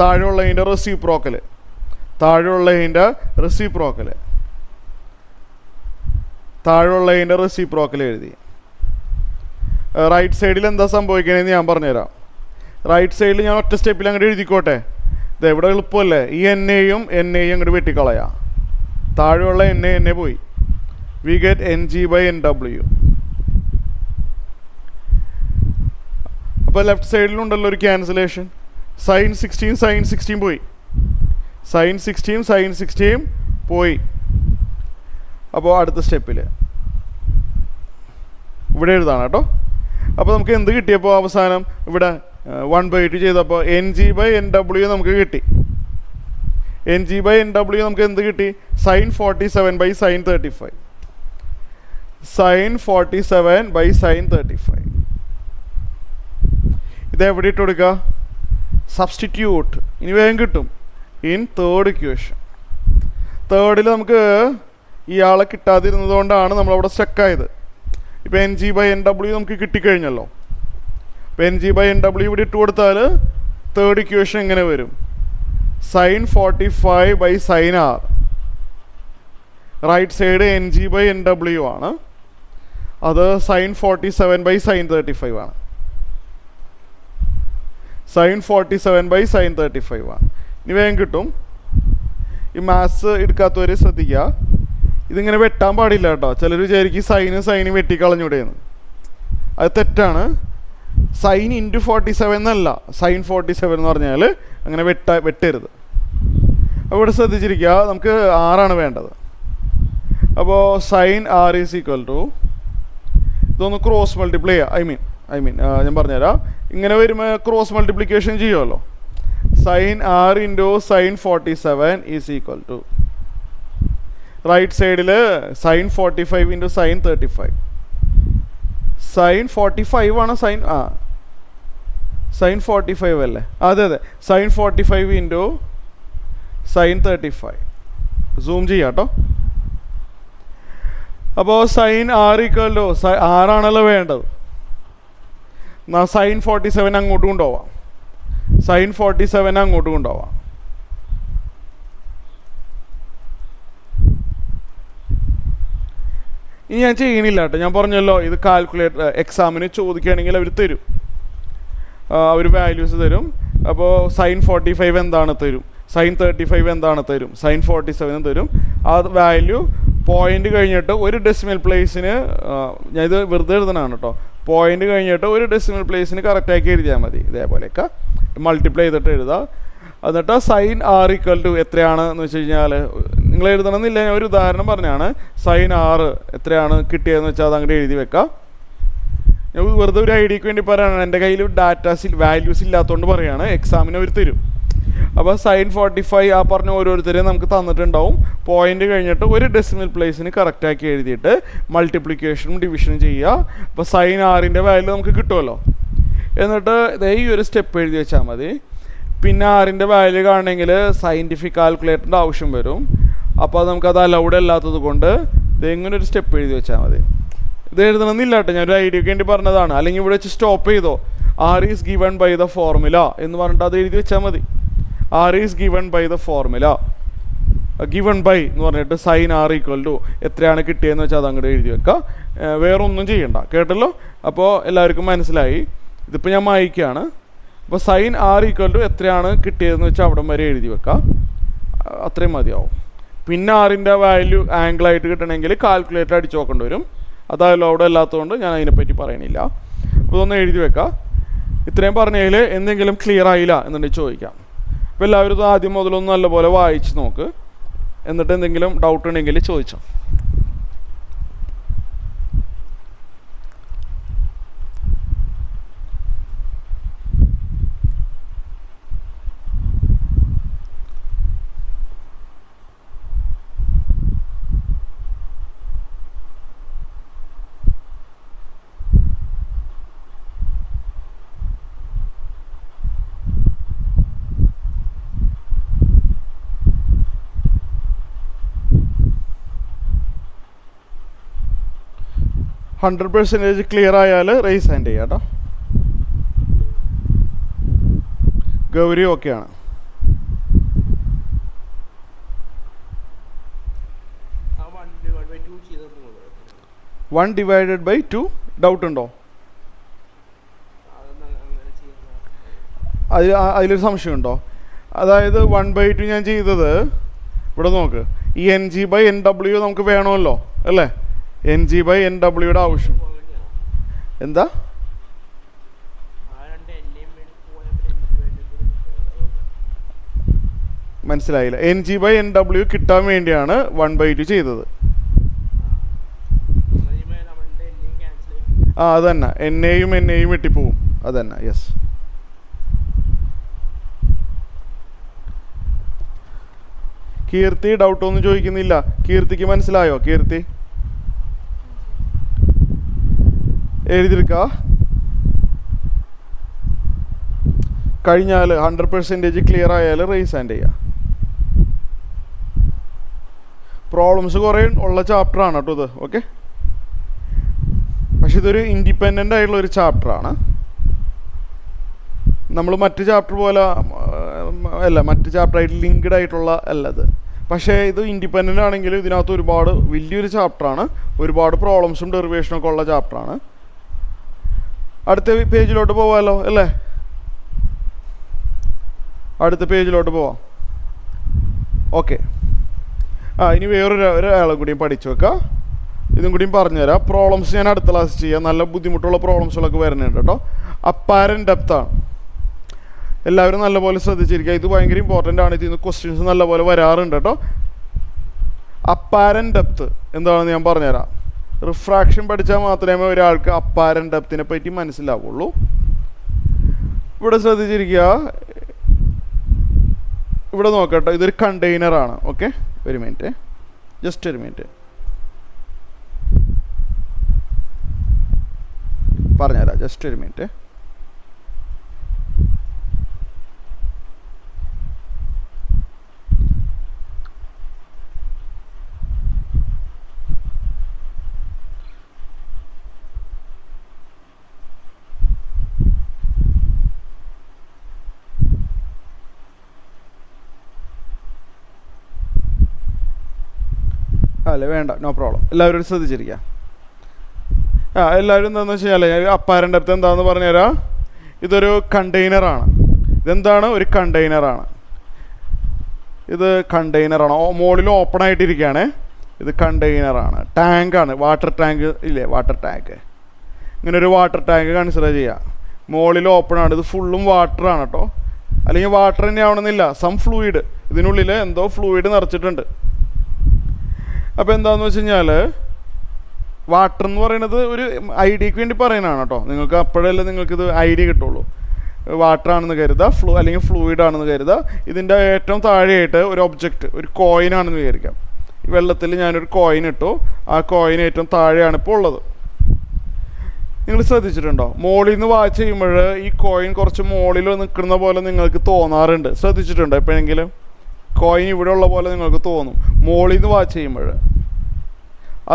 താഴെയുള്ളതിൻ്റെ റെസിപ്രോക്കൽ, താഴെയുള്ളതിൻ്റെ റെസിപ്രോക്കൽ എഴുതി. റൈറ്റ് സൈഡിൽ എന്താ സംഭവിക്കണേന്ന് ഞാൻ പറഞ്ഞുതരാം. റൈറ്റ് സൈഡിൽ ഞാൻ ഒറ്റ സ്റ്റെപ്പിൽ അങ്ങോട്ട് എഴുതിക്കോട്ടെ. ഇത് എവിടെ എളുപ്പമല്ലേ? ഈ NAയും അങ്ങോട്ട് വെട്ടിക്കളയാം. താഴെയുള്ള NA പോയി. We get NG/NW. അപ്പോൾ ലെഫ്റ്റ് സൈഡിലുണ്ടല്ലോ ഒരു ക്യാൻസലേഷൻ. sin 16 പോയി. sin 16 പോയി. അപ്പോൾ അടുത്ത സ്റ്റെപ്പിൽ ഇവിടെ എഴുതാണ് കേട്ടോ. അപ്പോൾ നമുക്ക് എന്ത് കിട്ടിയപ്പോൾ അവസാനം ഇവിടെ 1/2 ചെയ്തപ്പോൾ NG/NW നമുക്ക് കിട്ടി. NG/NW നമുക്ക് എന്ത് കിട്ടി? sin 47/sin 35. sin 47/sin 35 ഇത് എവിടെ ഇട്ട് കൊടുക്കുക? സബ്സ്റ്റിറ്റ്യൂട്ട്. ഇനി വേഗം കിട്ടും. In third equation. തേർഡിൽ നമുക്ക് ഇയാളെ കിട്ടാതിരുന്നത് കൊണ്ടാണ് നമ്മളവിടെ സ്റ്റക്കായത്. ഇപ്പോൾ NG/NW നമുക്ക് കിട്ടിക്കഴിഞ്ഞല്ലോ. ഇപ്പോൾ NG/NW ഇവിടെ ഇട്ട് കൊടുത്താൽ തേർഡ് ഇക്വേഷൻ എങ്ങനെ വരും? sin 45/sin R. Right side NG/NW ആണ്, അത് sin 47/sin 35 ആണ്. sin 47/sin 35 ആണ്. ഇനി വേഗം കിട്ടും. ഈ മാത്സ് എടുക്കാത്തവർ ശ്രദ്ധിക്കുക, ഇതിങ്ങനെ വെട്ടാൻ പാടില്ല കേട്ടോ. ചിലർ വിചാരിക്കും സൈന് വെട്ടിക്കളഞ്ഞൂടെയെന്ന്. അത് തെറ്റാണ്. sin × 47 എന്നല്ല, sin 47 എന്ന് പറഞ്ഞാൽ അങ്ങനെ വെട്ടരുത്. അപ്പോൾ ഇവിടെ ശ്രദ്ധിച്ചിരിക്കുക, നമുക്ക് R വേണ്ടത്. അപ്പോൾ sin R = ഇതൊന്ന് ക്രോസ് മൾട്ടിപ്ലൈ ചെയ്യുക. ഐ മീൻ ഞാൻ പറഞ്ഞുതരാം. ഇങ്ങനെ വരുമ്പോൾ ക്രോസ് മൾട്ടിപ്ലിക്കേഷൻ ചെയ്യുമല്ലോ. sin R × sin 47 = റൈറ്റ് സൈഡിൽ sin 45 × sin 35. sin 45 ആണ് sin 45 അല്ലേ? അതെ sin 45 × sin 35. സൂം ചെയ്യാം കേട്ടോ. അപ്പോൾ sin R = R ആണല്ലോ വേണ്ടത്. എന്നാൽ sin 47 അങ്ങോട്ട് കൊണ്ടുപോവാം. sin 47 അങ്ങോട്ട് കൊണ്ടുപോവാം. ഇനി ഞാൻ ചെയ്യണില്ല കേട്ടോ. ഞാൻ പറഞ്ഞല്ലോ, ഇത് കാൽക്കുലേറ്റർ എക്സാമിന് ചോദിക്കുകയാണെങ്കിൽ അവർ തരും, അവർ വാല്യൂസ് തരും. അപ്പോൾ sin 45 എന്താണ് തരും, sin 35 എന്താണ് തരും, sin 47 തരും. ആ വാല്യൂ പോയിന്റ് കഴിഞ്ഞിട്ട് ഒരു ഡെസിമൽ പ്ലേസിന്, ഞാൻ ഇത് വെറുതെ എഴുതണതാണ് കേട്ടോ, പോയിന്റ് കഴിഞ്ഞിട്ട് ഒരു ഡെസിമൽ പ്ലേസിന് കറക്റ്റാക്കി എഴുതിയാൽ മതി. ഇതേപോലെയൊക്കെ മൾട്ടിപ്ലൈ ചെയ്തിട്ട് എഴുതുക. എന്നിട്ട് sin R = എത്രയാണ് എന്ന് വെച്ച് കഴിഞ്ഞാൽ നിങ്ങൾ എഴുതണമെന്നില്ല, ഞാൻ ഒരു ഉദാഹരണം പറഞ്ഞാണ്. sin R എത്രയാണ് കിട്ടിയതെന്ന് വെച്ചാൽ അത് അങ്ങോട്ട് എഴുതി വെക്കാം. ഞാൻ വെറുതെ ഒരു ഐഡിയക്ക് വേണ്ടി പറയുകയാണ്. എൻ്റെ കയ്യിൽ വാല്യൂസ് ഇല്ലാത്തതുകൊണ്ട് പറയുകയാണ്. എക്സാമിന് അവർ തരും. അപ്പോൾ sin 45 ആ പറഞ്ഞ ഓരോരുത്തരെയും നമുക്ക് തന്നിട്ടുണ്ടാവും. പോയിന്റ് കഴിഞ്ഞിട്ട് ഒരു ഡെസിമൽ പ്ലേസിന് കറക്റ്റാക്കി എഴുതിയിട്ട് മൾട്ടിപ്ലിക്കേഷനും ഡിവിഷനും ചെയ്യുക. അപ്പോൾ sin r-ൻ്റെ വാല്യൂ നമുക്ക് കിട്ടുമല്ലോ. എന്നിട്ട് ഈ ഒരു സ്റ്റെപ്പ് എഴുതി വെച്ചാൽ മതി. പിന്നെ r-ൻ്റെ വാല്യൂ കാണണമെങ്കിൽ സയൻറ്റിഫിക് കാൽക്കുലേറ്ററിൻ്റെ ആവശ്യം വരും. അപ്പോൾ നമുക്കത് അലൗഡ് അല്ലാത്തത് കൊണ്ട് ഇങ്ങനെ ഒരു സ്റ്റെപ്പ് എഴുതി വെച്ചാൽ മതി. ഇത് എഴുതണമെന്നില്ല കേട്ടോ, ഞാനൊരു ഐഡിയക്ക് വേണ്ടി പറഞ്ഞതാണ്. അല്ലെങ്കിൽ ഇവിടെ വെച്ച് സ്റ്റോപ്പ് ചെയ്തോ, r is given by the formula എന്ന് പറഞ്ഞിട്ട് അത് എഴുതി വെച്ചാൽ മതി. r is given by the formula, given by എന്ന് പറഞ്ഞിട്ട് sin r ഈക്വൽ ടു എത്രയാണ് കിട്ടിയതെന്ന് വെച്ചാൽ അത് അങ്ങോട്ട് എഴുതി വെക്കുക. വേറൊന്നും ചെയ്യണ്ട. കേട്ടല്ലോ? അപ്പോൾ എല്ലാവർക്കും മനസ്സിലായി. ഇതിപ്പോൾ ഞാൻ വായിക്കുകയാണ്. അപ്പോൾ sin r ഈക്വൽ ടു എത്രയാണ് കിട്ടിയതെന്ന് വെച്ചാൽ അവിടം വരെ എഴുതി വെക്കുക. അത്രയും മതിയാവും. പിന്നെ r-ൻ്റെ വാല്യൂ ആംഗിളായിട്ട് കിട്ടണമെങ്കിൽ കാൽക്കുലേറ്റർ അടിച്ച് നോക്കേണ്ടി വരും. അതായാലും അവിടെ അല്ലാത്തതുകൊണ്ട് ഞാൻ അതിനെപ്പറ്റി പറയണില്ല. അപ്പോൾ ഇതൊന്ന് എഴുതി വെക്കാം. ഇത്രയും പറഞ്ഞതിൽ എന്തെങ്കിലും ക്ലിയർ ആയില്ല എന്നുണ്ടെങ്കിൽ ചോദിക്കാം. അപ്പോൾ എല്ലാവരും ഇത് ആദ്യം മുതലൊന്ന് നല്ലപോലെ വായിച്ച് നോക്ക്. എന്നിട്ട് എന്തെങ്കിലും ഡൗട്ട് ഉണ്ടെങ്കിൽ ചോദിച്ചോ. ഹൺഡ്രഡ് പെർസെൻറ്റേജ് ക്ലിയർ ആയാൽ റേസ് ഹാൻഡ് ചെയ്യാം കേട്ടോ. ഗൗരി ഓക്കെയാണ്. One divided by two doubt ഉണ്ടോ? അതിലൊരു സംശയമുണ്ടോ? അതായത് 1/2 ഞാൻ ചെയ്തത് ഇവിടെ നോക്ക്, ഈ NG/NW നമുക്ക് വേണമല്ലോ അല്ലേ? NG/NWയുടെ ആവശ്യം എന്താ? മനസ്സിലായില്ല. NG/NW കിട്ടാൻ വേണ്ടിയാണ് 1/2 ചെയ്തത്. അത് തന്നെ, എന്നെയും വെട്ടിപ്പോവും. അത് തന്നെ, യെസ്. കീർത്തി ഡൗട്ടൊന്നും ചോദിക്കുന്നില്ല. കീർത്തിക്ക് മനസ്സിലായോ? കീർത്തി എഴുതിയെടുക്കുക. കഴിഞ്ഞാൽ 100% ക്ലിയർ ആയാൽ റേസ് ഹാൻഡ് ചെയ്യുക. പ്രോബ്ലംസ് കുറേ ഉള്ള ചാപ്റ്ററാണ് കേട്ടോ ഇത്. ഓക്കെ, പക്ഷെ ഇതൊരു ഇൻഡിപെൻഡൻ്റ് ആയിട്ടുള്ള ഒരു ചാപ്റ്ററാണ്. നമ്മൾ മറ്റ് ചാപ്റ്റർ പോലെ അല്ല, മറ്റ് ചാപ്റ്ററായിട്ട് ലിങ്ക്ഡ് ആയിട്ടുള്ള അല്ല ഇത്. പക്ഷേ ഇത് ഇൻഡിപെൻഡൻ്റ് ആണെങ്കിലും ഇതിനകത്ത് ഒരുപാട് വലിയൊരു ചാപ്റ്ററാണ്. ഒരുപാട് പ്രോബ്ലംസും ഡെറിവേഷനും ഒക്കെ ഉള്ള ചാപ്റ്ററാണ്. അടുത്ത പേജിലോട്ട് പോവാമല്ലോ അല്ലേ? അടുത്ത പേജിലോട്ട് പോവാം. ഓക്കെ, ഇനി ഒരാളെ കൂടിയും പഠിച്ചു വെക്കാം. ഇതും കൂടിയും പറഞ്ഞുതരാം. പ്രോബ്ലംസ് ഞാൻ അടുത്ത ക്ലാസ് ചെയ്യാം. നല്ല ബുദ്ധിമുട്ടുള്ള പ്രോബ്ലംസുകളൊക്കെ വരുന്നുണ്ട് കേട്ടോ. അപ്പാരൻറ്റ് ഡെപ്താണ്. എല്ലാവരും നല്ലപോലെ ശ്രദ്ധിച്ചിരിക്കുക. ഇത് ഭയങ്കര ഇമ്പോർട്ടൻ്റ് ആണ്. ഇതിൽ നിന്ന് ക്വസ്റ്റ്യൻസ് നല്ലപോലെ വരാറുണ്ട് കേട്ടോ. അപ്പാരൻറ്റ് ഡെപ്ത് എന്താണെന്ന് ഞാൻ പറഞ്ഞുതരാം. റിഫ്രാക്ഷൻ പഠിച്ചാൽ മാത്രമേ ഒരാൾക്ക് അപ്പാരൻറ്റ് ഡെപ്തിനെ പറ്റി മനസ്സിലാവുള്ളൂ. ഇവിടെ ശ്രദ്ധിച്ചിരിക്കുക. ഇവിടെ നോക്കട്ടെ, ഇതൊരു കണ്ടെയ്നറാണ്. ഓക്കെ, ഒരു മിനിറ്റ്, ജസ്റ്റ് ഒരു മിനിറ്റ് പറഞ്ഞുതരാം. ജസ്റ്റ് ഒരു മിനിറ്റ്. അല്ലേ, വേണ്ട, നോ പ്രോബ്ലം. എല്ലാവരും ശ്രദ്ധിച്ചിരിക്കുക. എല്ലാവരും എന്താണെന്ന് വെച്ച് കഴിഞ്ഞാൽ അപ്പാരൻ്റ് ഡെപ്ത് എന്താണെന്ന് പറഞ്ഞുതരാം. ഇതൊരു കണ്ടെയ്നറാണ്. ഇതെന്താണ്? ഒരു കണ്ടെയ്നറാണ്. ഇത് കണ്ടെയ്നറാണ്. മുകളിൽ ഓപ്പൺ ആയിട്ടിരിക്കുകയാണ്. ഇത് കണ്ടെയ്നറാണ്. ടാങ്കാണ്, വാട്ടർ ടാങ്ക് ഇല്ലേ, വാട്ടർ ടാങ്ക്. ഇങ്ങനെ ഒരു വാട്ടർ ടാങ്ക് കൺസിഡർ ചെയ്യുക. മുകളിൽ ഓപ്പൺ ആണ്. ഇത് ഫുള്ളും വാട്ടറാണ് കേട്ടോ. അല്ലെങ്കിൽ വാട്ടർ തന്നെ ആവണമെന്നില്ല, സം ഫ്ലൂയിഡ്. ഇതിനുള്ളിൽ എന്തോ ഫ്ലൂയിഡ് നിറച്ചിട്ടുണ്ട്. അപ്പോൾ എന്താണെന്ന് വെച്ച് കഴിഞ്ഞാൽ വാട്ടർ എന്ന് പറയുന്നത് ഒരു ഐഡിയക്ക് വേണ്ടി പറയുന്നതാണ് കേട്ടോ. നിങ്ങൾക്ക് അപ്പോഴല്ലേ നിങ്ങൾക്കിത് ഐഡിയ കിട്ടുള്ളൂ. വാട്ടർ ആണെന്ന് കരുതുക, അല്ലെങ്കിൽ ഫ്ലൂയിഡ് ആണെന്ന് കരുതുക. ഇതിൻ്റെ ഏറ്റവും താഴെയായിട്ട് ഒരു ഒബ്ജക്റ്റ്, ഒരു കോയിൻ ആണെന്ന് വിചാരിക്കാം. ഈ വെള്ളത്തിൽ ഞാനൊരു കോയിൻ ഇട്ടു, ആ കോയിൻ ഏറ്റവും താഴെയാണ് ഇപ്പോൾ ഉള്ളത്. നിങ്ങൾ ശ്രദ്ധിച്ചിട്ടുണ്ടോ? മോളിൽ നിന്ന് വാച്ച് ചെയ്യുമ്പോൾ ഈ കോയിൻ കുറച്ച് മോളിൽ നിൽക്കുന്ന പോലെ നിങ്ങൾക്ക് തോന്നാറുണ്ട്. ശ്രദ്ധിച്ചിട്ടുണ്ടോ എപ്പോഴെങ്കിലും? കോയിൻ ഇവിടെ ഉള്ള പോലെ നിങ്ങൾക്ക് തോന്നും മോളിൽ നിന്ന് വാച്ച് ചെയ്യുമ്പോൾ.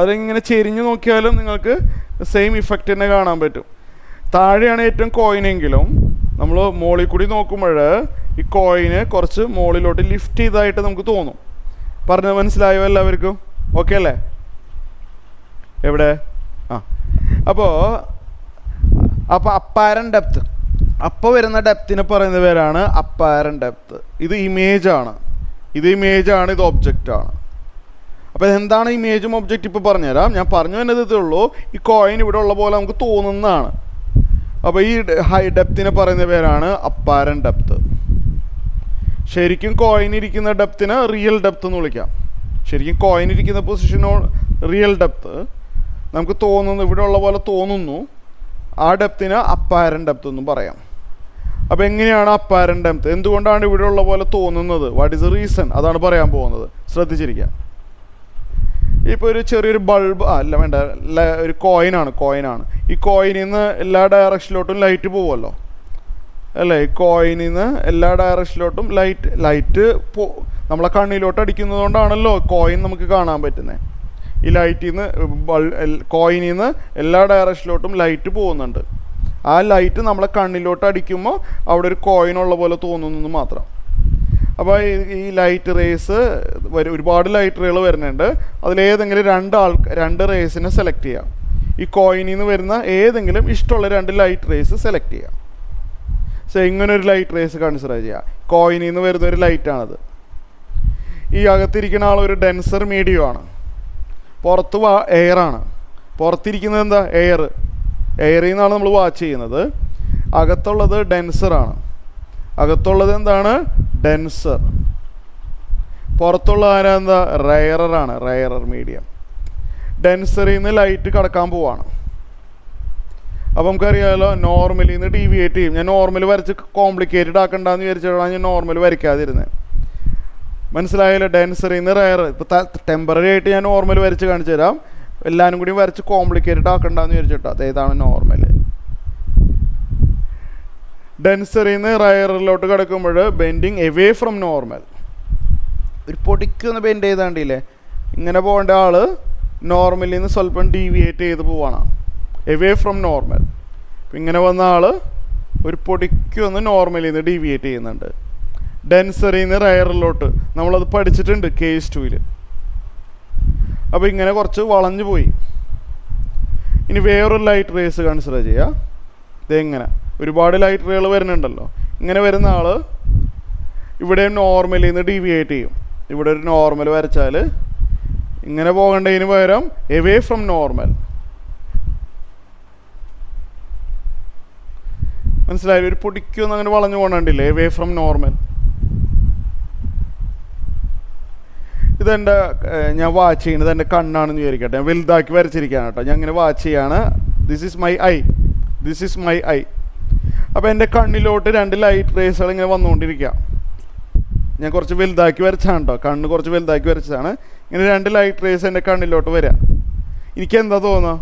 അതിങ്ങനെ ചെരിഞ്ഞ് നോക്കിയാലും നിങ്ങൾക്ക് സെയിം ഇഫക്റ്റ് തന്നെ കാണാൻ പറ്റും. താഴെയാണ് ഏറ്റവും കോയിനെങ്കിലും നമ്മൾ മോളിൽ കൂടി നോക്കുമ്പോൾ ഈ കോയിന് കുറച്ച് മോളിലോട്ട് ലിഫ്റ്റ് ചെയ്തതായിട്ട് നമുക്ക് തോന്നും. പറഞ്ഞത് മനസ്സിലായോ എല്ലാവർക്കും? ഓക്കെ അല്ലേ? എവിടെ? അപ്പോൾ അപ്പാരൻ്റ് ഡെപ്ത്, അപ്പോൾ വരുന്ന ഡെപ്തിനെ പറയുന്ന പേരാണ് അപ്പാരൻ്റ് ഡെപ്ത്. ഇത് ഇമേജാണ്, ഇത് ഒബ്ജക്റ്റാണ്. അപ്പോൾ എന്താണ് ഇമേജും ഒബ്ജക്റ്റ് ഇപ്പോൾ പറഞ്ഞുതരാം. ഞാൻ പറഞ്ഞു തന്നതേ ഉള്ളൂ, ഈ കോയിൻ ഇവിടെ ഉള്ള പോലെ നമുക്ക് തോന്നുന്നതാണ്. അപ്പോൾ ഈ ഹൈ ഡെപ്തിനെ പറയുന്ന പേരാണ് അപ്പാരൻ്റ് ഡെപ്ത്. ശരിക്കും കോയിൻ ഇരിക്കുന്ന ഡെപ്തിനെ റിയൽ ഡെപ്ത് എന്ന് വിളിക്കാം. ശരിക്കും കോയിൻ ഇരിക്കുന്ന പൊസിഷനോ റിയൽ ഡെപ്ത് നമുക്ക് തോന്നുന്നു, ഇവിടെ ഉള്ള പോലെ തോന്നുന്നു, ആ ഡെപ്തിന് അപ്പാരൻ്റ് ഡെപ്ത് എന്നും പറയാം. അപ്പോൾ എങ്ങനെയാണ് അപ്പാരൻ്റ് ഡെപ്ത്? എന്തുകൊണ്ടാണ് ഇവിടെ ഉള്ള പോലെ തോന്നുന്നത്? What is the reason? അതാണ് പറയാൻ പോകുന്നത്. ശ്രദ്ധിച്ചിരിക്കാം. ഇപ്പോൾ ഒരു ചെറിയൊരു ബൾബ് അല്ല വേണ്ട, ഒരു കോയിനാണ്. ഈ കോയിനിൽ നിന്ന് എല്ലാ ഡയറക്ഷനിലോട്ടും ലൈറ്റ് പോകുമല്ലോ അല്ലേ? ഈ കോയിനിൽ നിന്ന് എല്ലാ ഡയറക്ഷനിലോട്ടും ലൈറ്റ് നമ്മളെ കണ്ണിലോട്ട് അടിക്കുന്നത് കൊണ്ടാണല്ലോ കോയിൻ നമുക്ക് കാണാൻ പറ്റുന്നത്. ഈ ലൈറ്റിൽ നിന്ന് കോയിനിൽ നിന്ന് എല്ലാ ഡയറക്ഷനിലോട്ടും ലൈറ്റ് പോകുന്നുണ്ട്. ആ ലൈറ്റ് നമ്മളെ കണ്ണിലോട്ട് അടിക്കുമ്പോൾ അവിടെ ഒരു കോയിനുള്ള പോലെ തോന്നുന്നു മാത്രം. അപ്പോൾ ഈ ലൈറ്റ് റേസ് ഒരുപാട് ലൈറ്റ് റേകൾ വരുന്നുണ്ട്. അതിലേതെങ്കിലും രണ്ട് റേസിനെ സെലക്ട് ചെയ്യാം. ഈ കോയിനിൽ നിന്ന് വരുന്ന ഏതെങ്കിലും ഇഷ്ടമുള്ള 2 ലൈറ്റ് റേസ് സെലക്ട് ചെയ്യാം. സോ ഇങ്ങനെ ഒരു ലൈറ്റ് റേസ് കൺസിഡർ ചെയ്യുക. കോയിനിൽ നിന്ന് വരുന്ന ഒരു ലൈറ്റാണത്. ഈ അകത്തിരിക്കുന്ന ആൾ ഒരു ഡെൻസർ മീഡിയമാണ്. പുറത്ത് എയറാണ്. പുറത്തിരിക്കുന്നത് എന്താ? എയറിൽ നിന്നാണ് നമ്മൾ വാച്ച് ചെയ്യുന്നത്. അകത്തുള്ളത് ഡെൻസറാണ്. അകത്തുള്ളത് എന്താണ്? ഡെൻസർ. പുറത്തുള്ള എന്താ? റെയറാണ്. Rarer medium. ഡെൻസറിൽ നിന്ന് ലൈറ്റ് കടക്കാൻ പോവാണ്. അപ്പോൾ നമുക്കറിയാമല്ലോ, നോർമലിൽ നിന്ന് ഡീവിയേറ്റ് ചെയ്യും. ഞാൻ നോർമൽ വരച്ച് കോംപ്ലിക്കേറ്റഡ് ആക്കണ്ടെന്ന് വിചാരിച്ചിട്ടാണ് ഞാൻ നോർമൽ വരയ്ക്കാതിരുന്നത്. മനസ്സിലായല്ലോ? ഡെൻസറിൽ നിന്ന് റെയർ. ഇപ്പോൾ ടെമ്പററി ആയിട്ട് ഞാൻ നോർമൽ വരച്ച് കാണിച്ചു തരാം. എല്ലാവരും കൂടി വരച്ച് കോംപ്ലിക്കേറ്റഡ് ആക്കണ്ടെന്ന് വിചാരിച്ചിട്ടോ. അതേതാണ് നോർമൽ. ഡെൻസറിൽ നിന്ന് റയറിലോട്ട് കിടക്കുമ്പോൾ ബെൻഡിങ് എവേ ഫ്രം നോർമൽ. ഒരു പൊടിക്കൊന്ന് ബെൻഡ് ചെയ്താണ്ടില്ലേ, ഇങ്ങനെ പോകേണ്ട ആൾ നോർമലിൽ നിന്ന് സ്വല്പം ഡീവിയേറ്റ് ചെയ്ത് പോവാണ്, എവേ ഫ്രം നോർമൽ. ഇങ്ങനെ വന്ന ആൾ ഒരു പൊടിക്കൊന്ന് നോർമലിൽ നിന്ന് ഡീവിയേറ്റ് ചെയ്യുന്നുണ്ട്. ഡെൻസറിൽ നിന്ന് റയറിലോട്ട് നമ്മളത് പഠിച്ചിട്ടുണ്ട് കേസ് 2-ൽ. അപ്പോൾ ഇങ്ങനെ കുറച്ച് വളഞ്ഞു പോയി. ഇനി വേറൊരു ലൈറ്റ് റേസ് കൺസിഡർ ചെയ്യുക. ഇതെങ്ങനെ ഒരുപാട് ലൈറ്റ് റേകൾ വരുന്നുണ്ടല്ലോ. ഇങ്ങനെ വരുന്ന ആൾ ഇവിടെ നോർമലിൽ നിന്ന് ഡീവിയേറ്റ് ചെയ്യും. ഇവിടെ ഒരു നോർമൽ വരച്ചാൽ ഇങ്ങനെ പോകേണ്ടതിന് പകരം എവേ ഫ്രം നോർമൽ. മനസ്സിലായാലും ഒരു പൊടിക്കൊന്നും അങ്ങനെ വളഞ്ഞു പോകണ്ടില്ലേ, എവേ ഫ്രം നോർമൽ. ഇതെൻ്റെ ഞാൻ വാച്ച് ചെയ്യുന്നത് എൻ്റെ കണ്ണാണെന്ന് വിചാരിക്കട്ടെ. ഞാൻ വലുതാക്കി വരച്ചിരിക്കുകയാണ് കേട്ടോ. ഞാൻ ഇങ്ങനെ വാച്ച് ചെയ്യാണ്. This is my I. അപ്പോൾ എൻ്റെ കണ്ണിലോട്ട് 2 ലൈറ്റ് റേസുകൾ ഇങ്ങനെ വന്നുകൊണ്ടിരിക്കുക. ഞാൻ കുറച്ച് വലുതാക്കി വരച്ചാണ് കേട്ടോ, കണ്ണ് കുറച്ച് വലുതാക്കി വരച്ചതാണ്. ഇങ്ങനെ 2 ലൈറ്റ് റേസ് എൻ്റെ കണ്ണിലോട്ട് വരിക. എനിക്ക് എന്താ തോന്നുക?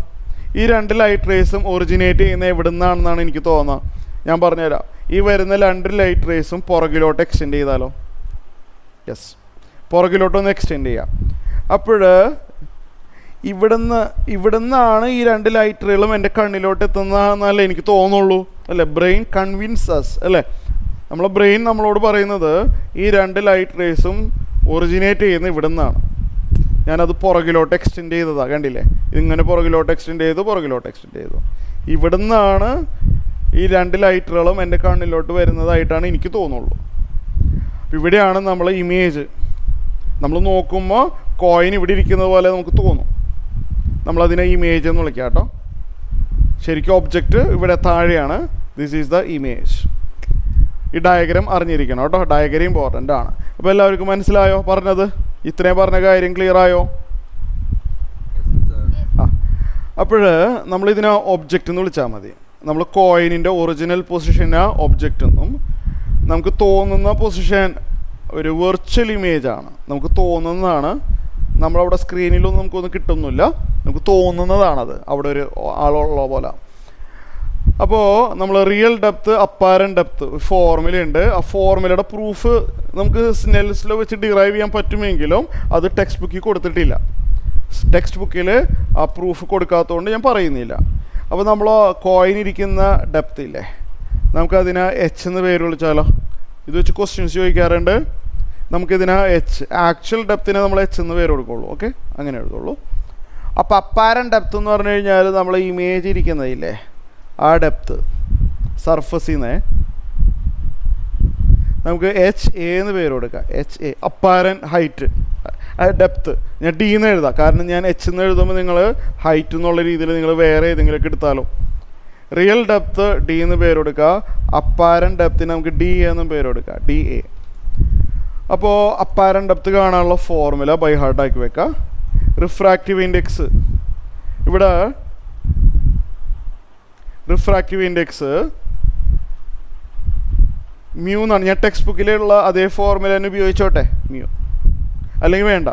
ഈ 2 ലൈറ്റ് റേസും ഒറിജിനേറ്റ് ചെയ്യുന്ന എവിടെ നിന്നാണെന്നാണ് എനിക്ക് തോന്നുക. ഞാൻ പറഞ്ഞുതരാം. ഈ വരുന്ന 2 ലൈറ്റ് റേസും പുറകിലോട്ട് എക്സ്റ്റെൻഡ് ചെയ്താലോ? യെസ്, പുറകിലോട്ടൊന്ന് എക്സ്റ്റെൻഡ് ചെയ്യാം. അപ്പോൾ ഇവിടുന്നാണ് ഈ 2 ലൈറ്റ് റേകളും എൻ്റെ കണ്ണിലോട്ട് എത്തുന്നതെന്നല്ലേ എനിക്ക് തോന്നുള്ളൂ അല്ലേ? ബ്രെയിൻ കൺവിൻസസ് അല്ലേ? നമ്മളെ ബ്രെയിൻ നമ്മളോട് പറയുന്നത് ഈ 2 ലൈറ്റ് റേസും ഒറിജിനേറ്റ് ചെയ്യുന്ന ഇവിടെ നിന്നാണ്. ഞാനത് പുറകിലോട്ട് എക്സ്റ്റെൻഡ് ചെയ്തതാണ്, കണ്ടില്ലേ? ഇതിങ്ങനെ പുറകിലോട്ട് എക്സ്റ്റെൻഡ് ചെയ്തു. ഇവിടെ നിന്നാണ് ഈ 2 ലൈറ്ററുകളും എൻ്റെ കണ്ണിലോട്ട് വരുന്നതായിട്ടാണ് എനിക്ക് തോന്നുള്ളൂ. ഇവിടെയാണ് നമ്മൾ ഇമേജ്. നമ്മൾ നോക്കുമ്പോൾ കോയിൻ ഇവിടെ ഇരിക്കുന്നത് പോലെ നമുക്ക് തോന്നും. നമ്മളതിനെ ഇമേജ് എന്ന് വിളിക്കാം കേട്ടോ. ശരിക്കും ഒബ്ജക്റ്റ് ഇവിടെ താഴെയാണ്. This is the image. ഈ ഡയഗ്രാം അറിഞ്ഞിരിക്കണം കേട്ടോ. ഡയഗ്രാം ഇമ്പോർട്ടൻ്റ് ആണ്. അപ്പോൾ എല്ലാവർക്കും മനസ്സിലായോ പറഞ്ഞത്? ഇത്രയും പറഞ്ഞ കാര്യം ക്ലിയർ ആയോ? അപ്പോൾ നമ്മളിതിനെ ഒബ്ജക്റ്റ് എന്ന് വിളിച്ചാൽ മതി. നമ്മൾ കോയിനിൻ്റെ ഒറിജിനൽ പൊസിഷനാ ഒബ്ജക്റ്റ് എന്നും, നമുക്ക് തോന്നുന്ന പൊസിഷൻ ഒരു വെർച്വൽ ഇമേജാണ്, നമുക്ക് തോന്നുന്നതാണ്. നമ്മളവിടെ സ്ക്രീനിലൊന്നും നമുക്കൊന്നും കിട്ടുന്നില്ല, നമുക്ക് തോന്നുന്നതാണത് അവിടെ ഒരു ആളുള്ള പോലെ. അപ്പോൾ നമ്മൾ റിയൽ ഡെപ്ത്, അപ്പാരൻറ്റ് ഡെപ്ത് ഫോർമുലയുണ്ട്. ആ ഫോർമുലയുടെ പ്രൂഫ് നമുക്ക് സ്നെൽസ് ലോ വെച്ച് ഡിറൈവ് ചെയ്യാൻ പറ്റുമെങ്കിലും അത് ടെക്സ്റ്റ് ബുക്കിൽ കൊടുത്തിട്ടില്ല. ടെക്സ്റ്റ് ബുക്കിൽ ആ പ്രൂഫ് കൊടുക്കാത്തതുകൊണ്ട് ഞാൻ പറയുന്നില്ല. അപ്പോൾ നമ്മൾ കോയിൻ ഇരിക്കുന്ന ഡെപ്ത് ഇല്ലേ, നമുക്കതിനെ എച്ച് എന്ന് പേര് വിളിച്ചാലോ? ഇത് വെച്ച് ക്വസ്റ്റ്യൻസ് ചോദിക്കാറുണ്ട്. നമുക്കിതിനെ എച്ച്, ആക്ച്വൽ ഡെപ്തിനെ നമ്മൾ എച്ച് എന്ന് പേര് കൊടുക്കുള്ളൂ. ഓക്കെ, അങ്ങനെ എഴുതുള്ളൂ. അപ്പോൾ അപ്പാരൻറ്റ് ഡെപ്ത് എന്ന് പറഞ്ഞു കഴിഞ്ഞാൽ നമ്മൾ ഇമേജ് ഇരിക്കുന്നതില്ലേ, ആ ഡെപ്ത് സർഫസിൽ നിന്ന് നമുക്ക് എച്ച് എ എന്ന് പേര് കൊടുക്കാം. H A apparent height depth ഞാൻ ഡി എന്ന് എഴുതാം, കാരണം ഞാൻ എച്ച് എന്ന് എഴുതുമ്പോൾ നിങ്ങൾ ഹൈറ്റ് എന്നുള്ള രീതിയിൽ നിങ്ങൾ വേറെ ഏതെങ്കിലുമൊക്കെ എടുത്താലോ. റിയൽ ഡെപ്ത് ഡി എന്ന് പേര് കൊടുക്കുക, അപ്പാരൻറ്റ് ഡെപ്തിന് നമുക്ക് ഡി എന്നും പേര് കൊടുക്കുക, ഡി എ. അപ്പോൾ അപ്പാരൻറ്റ് ഡെപ്ത് കാണാനുള്ള ഫോർമുല ബൈ ഹാർട്ടാക്കി വെക്കുക. റിഫ്രാക്റ്റീവ് ഇൻഡെക്സ്, ഇവിടെ റിഫ്രാക്റ്റീവ് ഇൻഡെക്സ് മ്യൂ എന്നാണ്. ഞാൻ ടെക്സ്റ്റ് ബുക്കിലുള്ള അതേ ഫോർമുല തന്നെ ഉപയോഗിച്ചോട്ടെ, മ്യൂ അല്ലെങ്കിൽ വേണ്ട,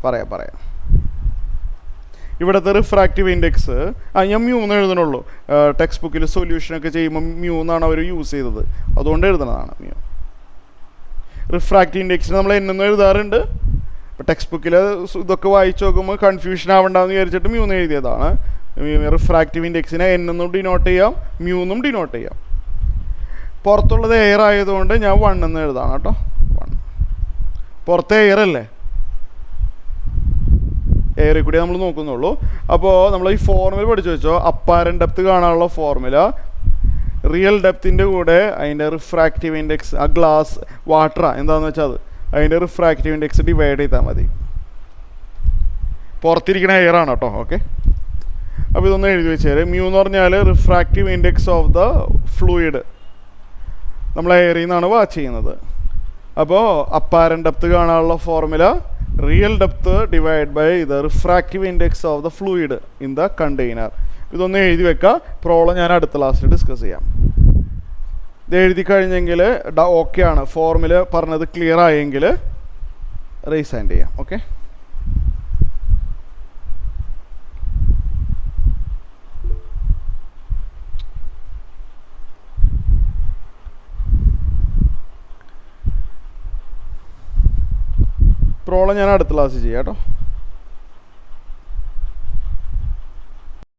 പറയാം. ഇവിടുത്തെ റിഫ്രാക്റ്റീവ് ഇൻഡെക്സ് ഞാൻ മ്യൂ എന്ന് എഴുതണുള്ളൂ. ടെക്സ്റ്റ് ബുക്കിൽ സൊല്യൂഷനൊക്കെ ചെയ്യുമ്പോൾ മ്യൂ എന്നാണ് അവർ യൂസ് ചെയ്തത്, അതുകൊണ്ട് എഴുതണതാണ് മ്യൂ. റിഫ്രാക്റ്റീവ് ഇൻഡെക്സിന് നമ്മൾ എന്നൊന്നും എഴുതാറുണ്ട്. ഇപ്പോൾ ടെക്സ്റ്റ് ബുക്കിൽ ഇതൊക്കെ വായിച്ച് നോക്കുമ്പോൾ കൺഫ്യൂഷൻ ആവണ്ടെന്ന് വിചാരിച്ചിട്ട് മ്യൂ എന്ന് എഴുതിയതാണ്. റിഫ്രാക്റ്റീവ് ഇൻഡെക്സിനെ എന്നും ഡിനോട്ട് ചെയ്യാം, മ്യൂ എന്നും ഡിനോട്ട് ചെയ്യാം. പുറത്തുള്ളത് എയർ ആയതുകൊണ്ട് ഞാൻ 1 എന്ന് എഴുതാണ് കേട്ടോ. 1 പുറത്തെ എയർ അല്ലേ, എയറിൽ കൂടി നമ്മൾ നോക്കുന്നുള്ളൂ. അപ്പോൾ നമ്മൾ ഈ ഫോർമുല പഠിച്ചു വെച്ചോ. അപ്പാരൻറ്റ് ഡെപ്ത് കാണാനുള്ള ഫോർമുല റിയൽ ഡെപ്തിൻ്റെ കൂടെ അതിൻ്റെ റിഫ്രാക്റ്റീവ് ഇൻഡെക്സ്, ആ ഗ്ലാസ് വാട്ടറാണ് എന്താണെന്ന് വെച്ചാൽ അത്, അതിൻ്റെ റിഫ്രാക്റ്റീവ് ഇൻഡെക്സ് ഡിവൈഡ് ചെയ്താൽ മതി. പുറത്തിരിക്കുന്ന എയർ ആണ് കേട്ടോ. ഓക്കെ, അപ്പോൾ ഇതൊന്ന് എഴുതി വെച്ചേര്. മ്യൂ എന്ന് പറഞ്ഞാൽ refractive index of the fluid, നമ്മൾ എയറിൽ നിന്നാണ് വാച്ച് ചെയ്യുന്നത്. അപ്പോൾ അപ്പാരൻറ്റ് ഡെപ്ത് കാണാനുള്ള formula real depth divide by the refractive index of the fluid in the container. ഇതൊന്ന് എഴുതി വെക്കുക. പ്രോബ്ലം ഞാൻ അടുത്ത ക്ലാസ്സിൽ ഡിസ്കസ് ചെയ്യാം. ഇത് എഴുതി കഴിഞ്ഞെങ്കിൽ ഓക്കെ ആണ്, ഫോർമുല പറഞ്ഞത് ക്ലിയർ ആയെങ്കിൽ റേസ് ഹാൻഡ് ചെയ്യാം. ഓക്കെ, പ്രോബ്ലം ഞാൻ അടുത്ത ക്ലാസ്സിൽ ചെയ്യാം കേട്ടോ.